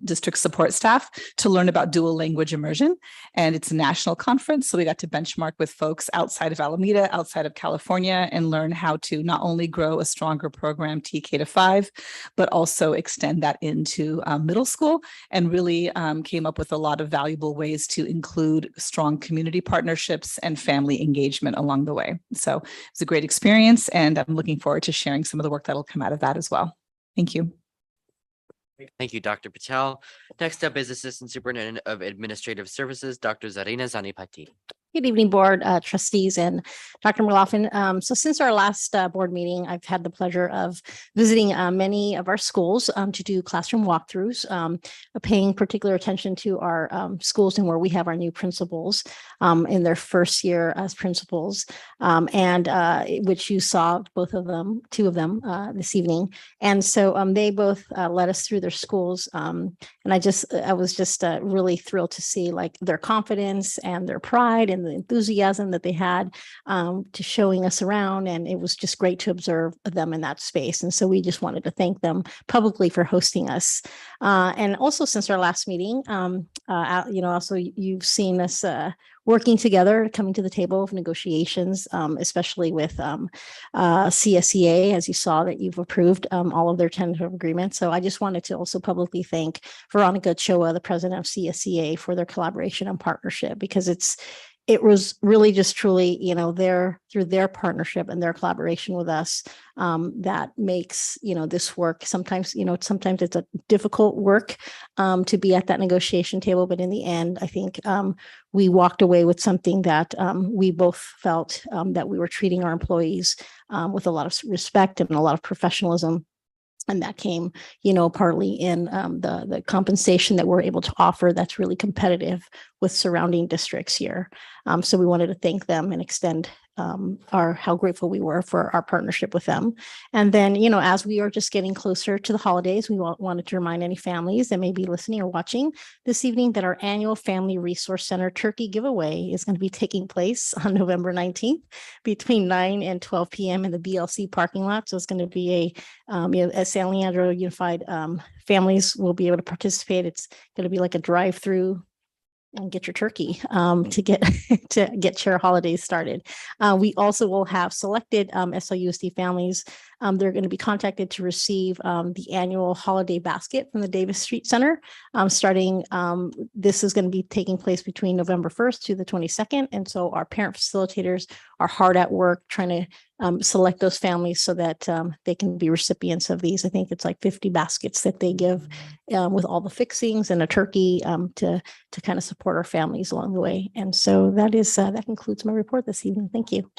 district support staff to learn about dual language immersion. And it's a national conference. So we got to benchmark with folks outside of Alameda, outside of California, and learn how to not only grow a stronger program TK to 5, but also extend that into middle school, and really came up with a lot of valuable ways to include strong community partnerships and family engagement along the way. So it's a great experience, and I'm looking forward to sharing some of the work that'll come out of that as well. Thank you. Thank you, Dr. Patel. Next up is Assistant Superintendent of Administrative Services, Dr. Zarina Zanipati. Good evening, board trustees and Dr. McLaughlin. So since our last board meeting, I've had the pleasure of visiting many of our schools to do classroom walkthroughs, paying particular attention to our schools and where we have our new principals in their first year as principals, and which you saw both of them, two of them this evening. And so they both led us through their schools. And I was just really thrilled to see like their confidence and their pride and and the enthusiasm that they had to showing us around. And it was just great to observe them in that space. And so we just wanted to thank them publicly for hosting us. And also since our last meeting, also you've seen us working together, coming to the table of negotiations, especially with CSEA, as you saw that you've approved all of their tentative agreements. So I just wanted to also publicly thank Veronica Choa, the president of CSEA, for their collaboration and partnership, because it was really just truly, through their partnership and their collaboration with us, that makes, this work. Sometimes it's a difficult work to be at that negotiation table, but in the end, I think we walked away with something that we both felt that we were treating our employees with a lot of respect and a lot of professionalism. And that came, partly in the compensation that we're able to offer that's really competitive with surrounding districts here. So we wanted to thank them and extend how grateful we were for our partnership with them. And then, as we are just getting closer to the holidays, we wanted to remind any families that may be listening or watching this evening that our annual Family Resource Center turkey giveaway is going to be taking place on November 19th between 9 and 12 p.m. in the BLC parking lot. So it's going to be at San Leandro Unified, families will be able to participate. It's going to be like a drive-through and get your turkey to get your holidays started. We also will have selected SLUSD families. They're going to be contacted to receive the annual holiday basket from the Davis Street Center. Starting, this is going to be taking place between November 1st to the 22nd. And so our parent facilitators are hard at work trying to select those families so that they can be recipients of these. I think it's like 50 baskets that they give with all the fixings and a turkey to kind of support our families along the way. And so that concludes my report this evening. Thank you.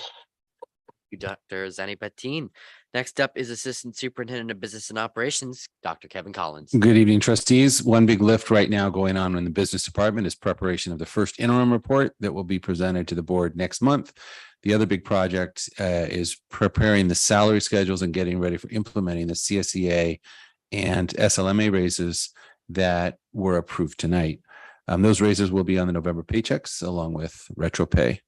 You, Dr. Zani Patin. Next up is Assistant Superintendent of Business and Operations, Dr. Kevin Collins. Good evening, trustees. One big lift right now going on in the business department is preparation of the first interim report that will be presented to the board next month. The other big project is preparing the salary schedules and getting ready for implementing the CSEA and SLMA raises that were approved tonight. Those raises will be on the November paychecks along with retro pay.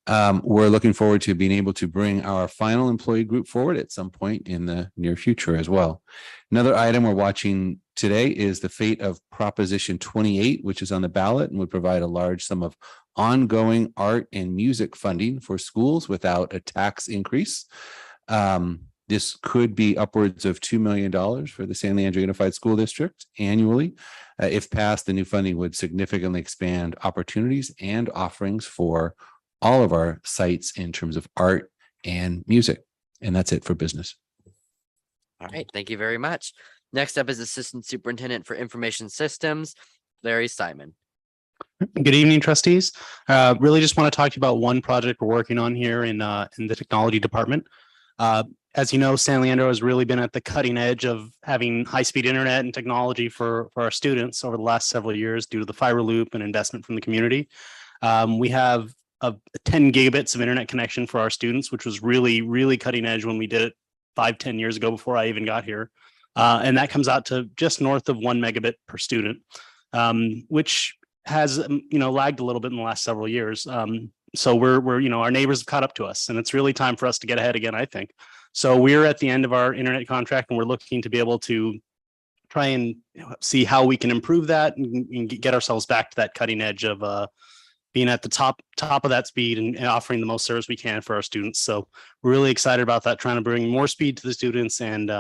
We're looking forward to being able to bring our final employee group forward at some point in the near future as well. Another item we're watching today is the fate of Proposition 28, which is on the ballot and would provide a large sum of ongoing art and music funding for schools without a tax increase. This could be upwards of $2 million for the San Leandro Unified School District annually. If passed, the new funding would significantly expand opportunities and offerings for all of our sites in terms of art and music. And that's it for business. All right, thank you very much. Next up is Assistant Superintendent for Information Systems, Larry Simon. Good evening, trustees. Really just want to talk to you about one project we're working on here in the technology department. As you know, San Leandro has really been at the cutting edge of having high-speed internet and technology for our students over the last several years due to the fiber loop and investment from the community. We have 10 gigabits of internet connection for our students, which was really, really cutting edge when we did it 5-10 years ago before I even got here. And that comes out to just north of 1 megabit per student, which has, lagged a little bit in the last several years. So we're, our neighbors have caught up to us, and it's really time for us to get ahead again, I think. So we're at the end of our internet contract, and we're looking to be able to try and see how we can improve that and get ourselves back to that cutting edge of being at the top of that speed and offering the most service we can for our students. So we're really excited about that, trying to bring more speed to the students and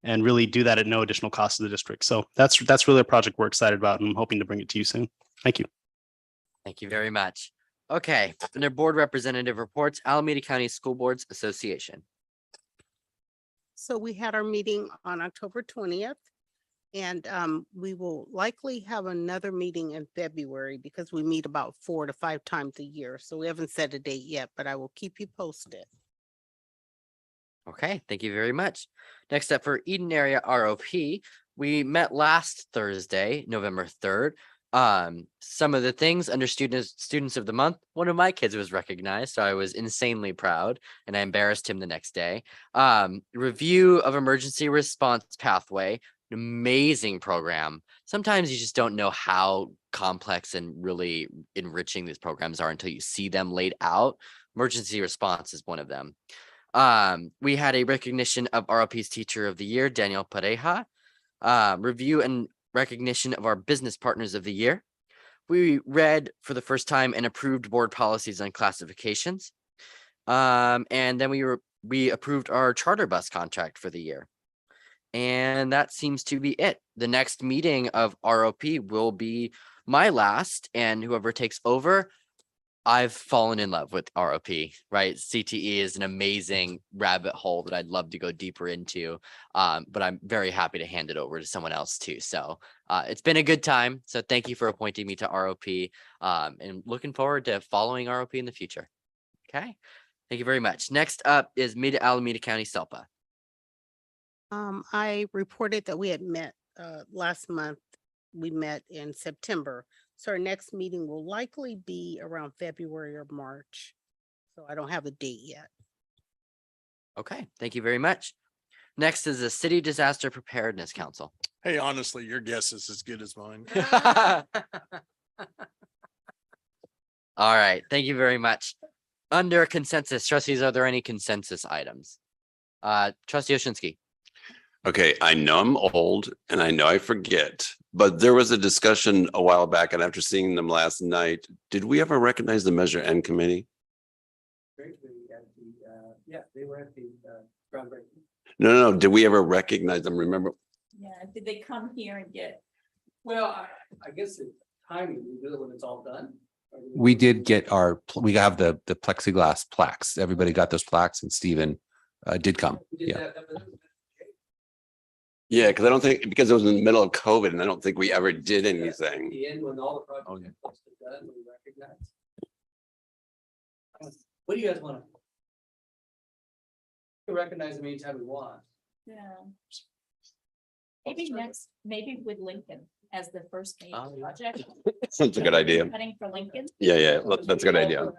really do that at no additional cost to the district. So that's really a project we're excited about, and I'm hoping to bring it to you soon. Thank you. Thank you very much. Okay, under board representative reports, Alameda County School Boards Association. So we had our meeting on October 20th, and we will likely have another meeting in February because we meet about 4 to 5 times a year. So we haven't set a date yet, but I will keep you posted. Okay, thank you very much. Next up for Eden Area ROP, we met last Thursday, November 3rd. Some of the things under students of the month, one of my kids was recognized, so I was insanely proud, and I embarrassed him the next day. Review of emergency response pathway, amazing program. Sometimes you just don't know how complex and really enriching these programs are until you see them laid out. Emergency response is one of them. We had a recognition of RLP's Teacher of the Year, Daniel Pareja. Review and recognition of our Business Partners of the Year. We read for the first time and approved board policies on classifications. And then we approved our charter bus contract for the year. And that seems to be it. The next meeting of ROP will be my last, and whoever takes over, I've fallen in love with ROP, right? CTE is an amazing rabbit hole that I'd love to go deeper into. But I'm very happy to hand it over to someone else too. So it's been a good time. So thank you for appointing me to ROP, and looking forward to following ROP in the future. Okay. Thank you very much. Next up is Mid Alameda County SELPA. I reported that we had met last month. We met in September. So our next meeting will likely be around February or March. So I don't have a date yet. Okay. Thank you very much. Next is the City Disaster Preparedness Council. Hey, honestly, your guess is as good as mine. All right. Thank you very much. Under consensus, trustees, are there any consensus items? Trustee Oshinsky. Okay, I know I'm old and I know I forget, but there was a discussion a while back, and after seeing them last night, did we ever recognize the Measure N committee? Yeah, they were at the groundbreaking. No, did we ever recognize them? Remember? Yeah, did they come here and get? Well, I guess it's timing, we do it when it's all done. We did get we have the plexiglass plaques. Everybody got those plaques, and Stephen did come. Yeah. Yeah, because I don't think, because it was in the middle of COVID and I don't think we ever did anything. At the end, when all the projects are done, we recognize. What do you guys want? We recognize them anytime we want. Yeah. Maybe with Lincoln as the first major project. That's a good idea. Cutting for Lincoln. Yeah, that's a good idea.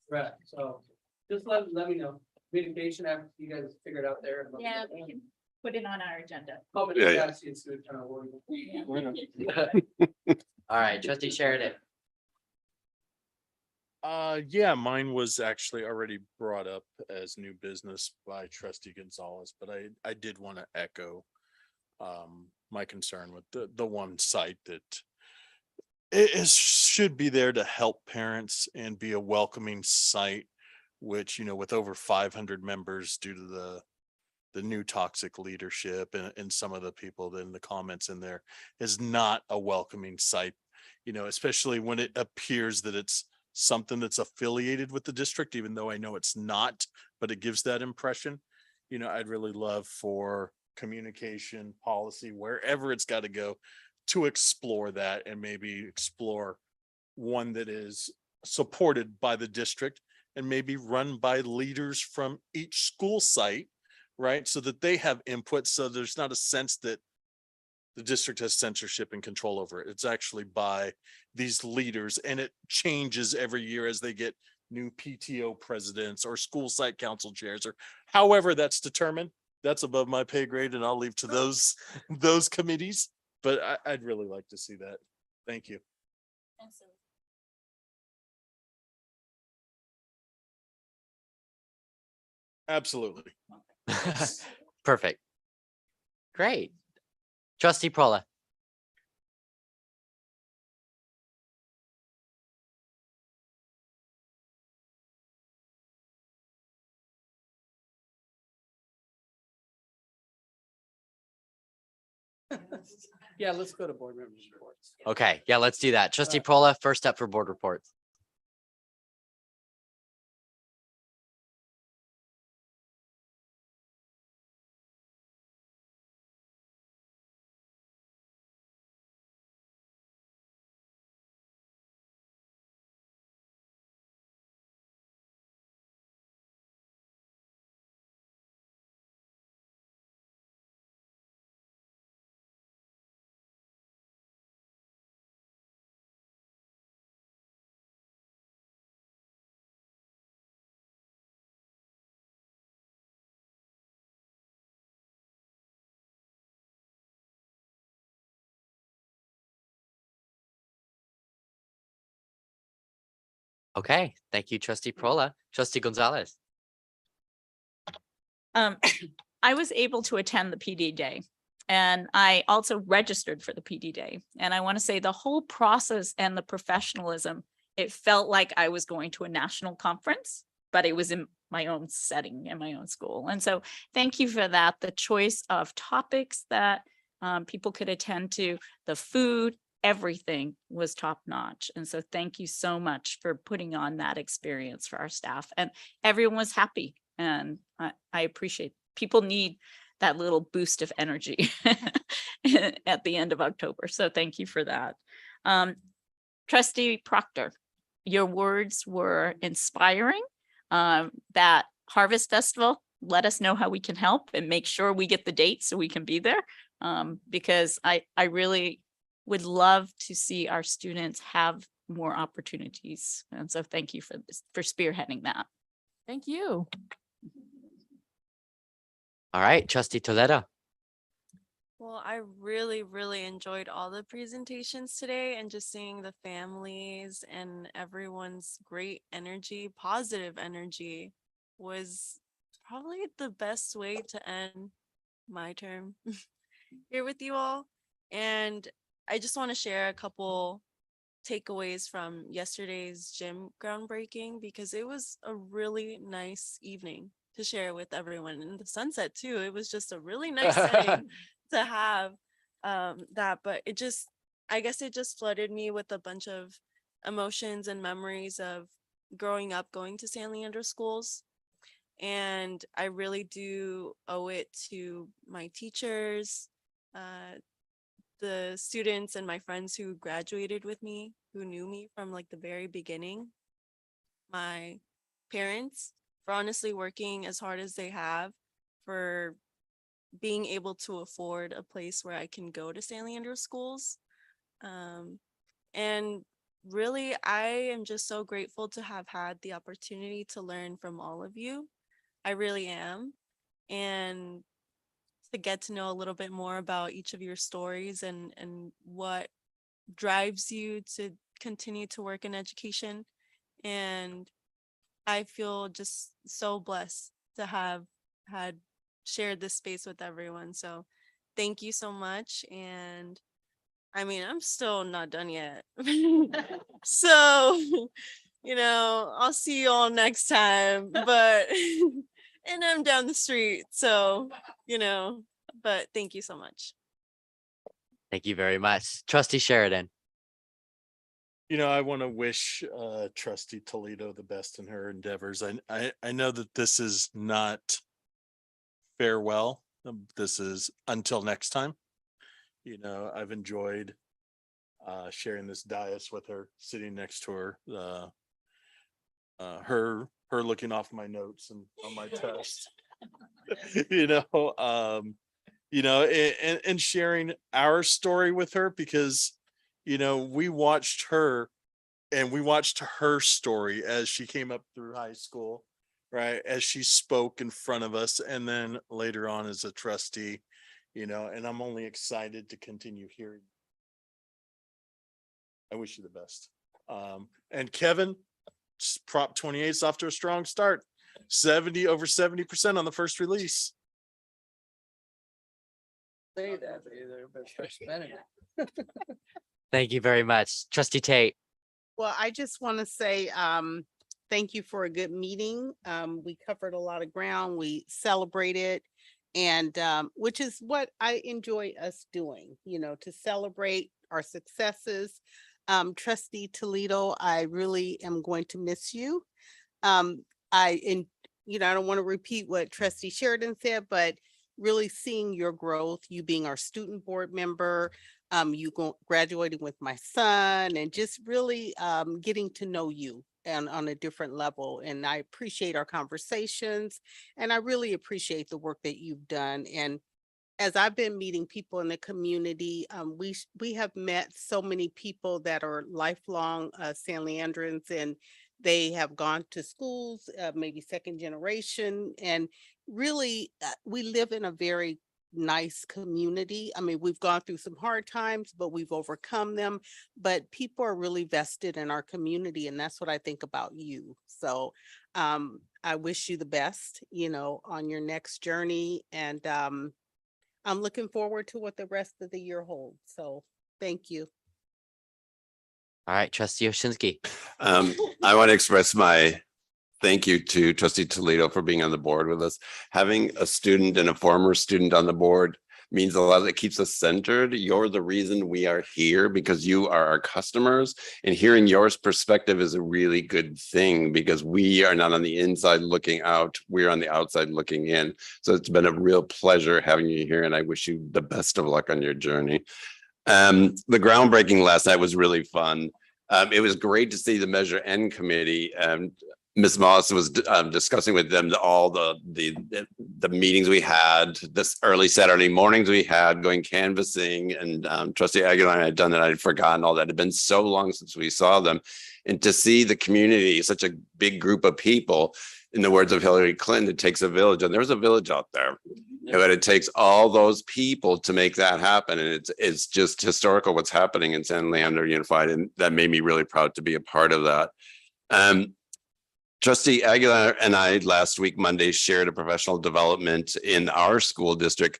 Right, so just let me know. Communication after you guys figure it out there. Yeah, we can put it on our agenda. All right, Trustee Sheridan. Yeah, mine was actually already brought up as new business by Trustee Gonzalez, but I did want to echo my concern with the one site that should be there to help parents and be a welcoming site, which, with over 500 members due to the new toxic leadership and some of the people in the comments in there, is not a welcoming site, especially when it appears that it's something that's affiliated with the district, even though I know it's not, but it gives that impression. I'd really love for communication policy, wherever it's got to go, to explore that and maybe explore one that is supported by the district and maybe run by leaders from each school site, right? So that they have input. So there's not a sense that the district has censorship and control over it. It's actually by these leaders, and it changes every year as they get new PTO presidents or school site council chairs, or however that's determined. That's above my pay grade, and I'll leave to those committees. But I'd really like to see that. Thank you. Absolutely. Perfect. Great. Trustee Prola. Yeah, let's go to board members' reports. Okay, yeah, let's do that. Trustee Prola, first up for board reports. Okay, thank you, Trustee Prola. Trustee Gonzalez. I was able to attend the PD day, and I also registered for the PD day. And I want to say the whole process and the professionalism, it felt like I was going to a national conference, but it was in my own setting, in my own school. And so thank you for that. The choice of topics that people could attend to, the food, everything was top notch. And so thank you so much for putting on that experience for our staff. And everyone was happy. And I appreciate, people need that little boost of energy at the end of October. So thank you for that. Trustee Proctor, your words were inspiring. That Harvest Festival, let us know how we can help and make sure we get the date so we can be there. Because I really would love to see our students have more opportunities. And so thank you for spearheading that. Thank you. All right, Trustee Toledo. Well, I really, really enjoyed all the presentations today and just seeing the families and everyone's great energy, positive energy was probably the best way to end my term here with you all. And I just want to share a couple takeaways from yesterday's gym groundbreaking because it was a really nice evening to share with everyone, and the sunset too. It was just a really nice setting to have that, but I guess it just flooded me with a bunch of emotions and memories of growing up going to San Leandro schools. And I really do owe it to my teachers, the students and my friends who graduated with me, who knew me from like the very beginning, my parents for honestly working as hard as they have, for being able to afford a place where I can go to San Leandro schools. And really, I am just so grateful to have had the opportunity to learn from all of you. I really am. And to get to know a little bit more about each of your stories and what drives you to continue to work in education. And I feel just so blessed to have had shared this space with everyone. So thank you so much. And I mean, I'm still not done yet. So, I'll see you all next time, but, and I'm down the street. So, but thank you so much. Thank you very much. Trustee Sheridan. I want to wish Trustee Toledo the best in her endeavors. I know that this is not farewell. This is until next time. I've enjoyed sharing this dais with her, sitting next to her, her looking off my notes and on my test. And sharing our story with her because we watched her and we watched her story as she came up through high school, right? As she spoke in front of us, and then later on as a trustee, and I'm only excited to continue hearing. I wish you the best. And Kevin, Prop 28 is off to a strong start. Over 70% on the first release. Say that, but they're spending it. Thank you very much. Trustee Tate. Well, I just want to say thank you for a good meeting. We covered a lot of ground. We celebrated, and which is what I enjoy us doing, to celebrate our successes. Trustee Toledo, I really am going to miss you. I don't want to repeat what Trustee Sheridan said, but really seeing your growth, you being our student board member, graduating with my son, and just really getting to know you and on a different level. And I appreciate our conversations, and I really appreciate the work that you've done. And as I've been meeting people in the community, we have met so many people that are lifelong San Leandrans, and they have gone to schools, maybe second generation. And really, we live in a very nice community. I mean, we've gone through some hard times, but we've overcome them. But people are really vested in our community, and that's what I think about you. So I wish you the best, you know, on your next journey. And I'm looking forward to what the rest of the year holds. So thank you. All right, Trustee Oshinsky. I want to express my thank you to Trustee Toledo for being on the board with us. Having a student and a former student on the board means a lot. It keeps us centered. You're the reason we are here because you are our customers, and hearing your perspective is a really good thing because we are not on the inside looking out. We're on the outside looking in. So it's been a real pleasure having you here, and I wish you the best of luck on your journey. The groundbreaking last night was really fun. It was great to see the Measure N committee. Ms. Moss was discussing with them all the meetings we had, this early Saturday mornings we had going canvassing, and Trustee Aguilar had done that. I'd forgotten all that. It had been so long since we saw them, and to see the community, such a big group of people. In the words of Hillary Clinton, it takes a village, and there's a village out there. But it takes all those people to make that happen. And it's just historical what's happening in San Leandro Unified. And that made me really proud to be a part of that. Trustee Aguilar and I last week, Monday, shared a professional development in our school district.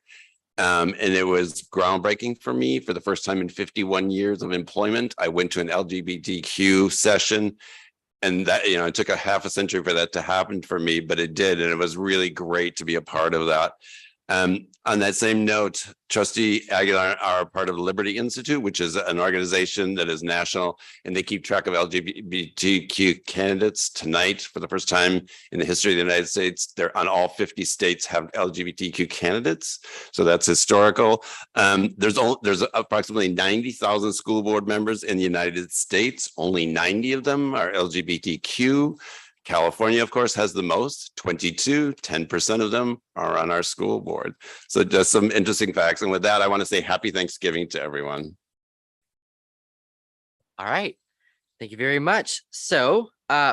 And it was groundbreaking for me. For the first time in 51 years of employment, I went to an LGBTQ session. And that, you know, it took a half a century for that to happen for me, but it did. And it was really great to be a part of that. On that same note, Trustee Aguilar are part of the Liberty Institute, which is an organization that is national, and they keep track of LGBTQ candidates. Tonight, for the first time in the history of the United States, they're on all 50 states have LGBTQ candidates. So that's historical. There's approximately 90,000 school board members in the United States. Only 90 of them are LGBTQ. California, of course, has the most, 22, 10% of them are on our school board. So just some interesting facts. And with that, I want to say happy Thanksgiving to everyone. All right. Thank you very much. So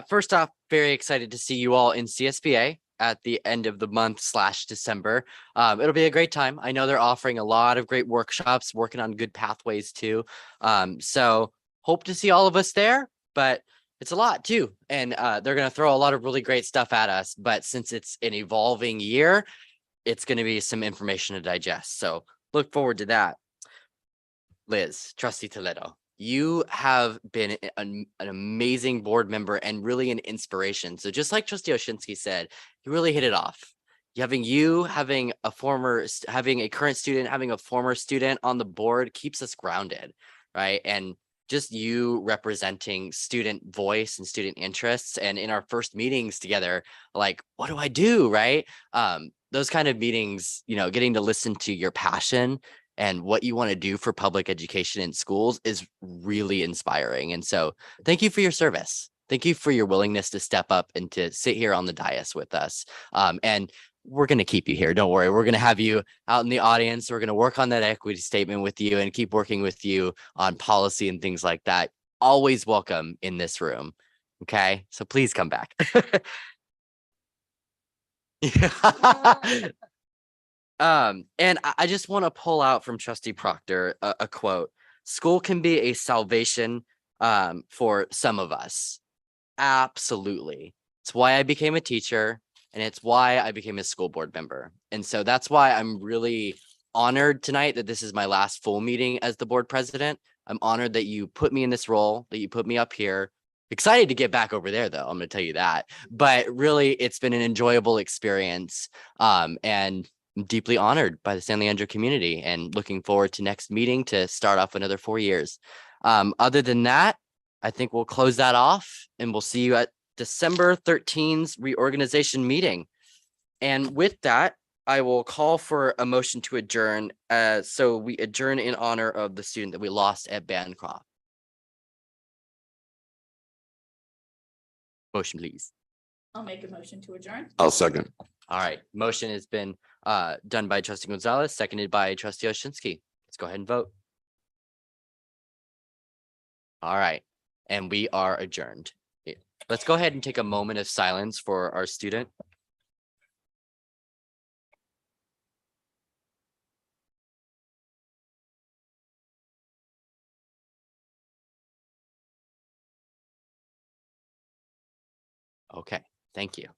first off, very excited to see you all in CSBA at the end of the month / December. It'll be a great time. I know they're offering a lot of great workshops, working on good pathways too. So hope to see all of us there, but it's a lot too. And they're going to throw a lot of really great stuff at us. But since it's an evolving year, it's going to be some information to digest. So look forward to that. Liz, Trustee Toledo, you have been an amazing board member and really an inspiration. So just like Trustee Oshinsky said, you really hit it off. Having a current student, having a former student on the board keeps us grounded, right? And just you representing student voice and student interests. And in our first meetings together, like, what do I do? Right. Those kind of meetings, you know, getting to listen to your passion and what you want to do for public education in schools is really inspiring. And so thank you for your service. Thank you for your willingness to step up and to sit here on the dais with us. And we're going to keep you here. Don't worry. We're going to have you out in the audience. We're going to work on that equity statement with you and keep working with you on policy and things like that. Always welcome in this room. Okay. So please come back. And I just want to pull out from Trustee Proctor a quote. School can be a salvation for some of us. Absolutely. It's why I became a teacher. And it's why I became a school board member. And so that's why I'm really honored tonight that this is my last full meeting as the board president. I'm honored that you put me in this role, that you put me up here. Excited to get back over there, though. I'm going to tell you that. But really, it's been an enjoyable experience. And I'm deeply honored by the San Leandro community and looking forward to next meeting to start off another 4 years. Other than that, I think we'll close that off and we'll see you at December 13's reorganization meeting. And with that, I will call for a motion to adjourn. So we adjourn in honor of the student that we lost at Bancroft. Motion, please. I'll make a motion to adjourn. I'll second. All right. Motion has been done by Trustee Gonzalez, seconded by Trustee Oshinsky. Let's go ahead and vote. All right. And we are adjourned. Let's go ahead and take a moment of silence for our student. Okay, thank you.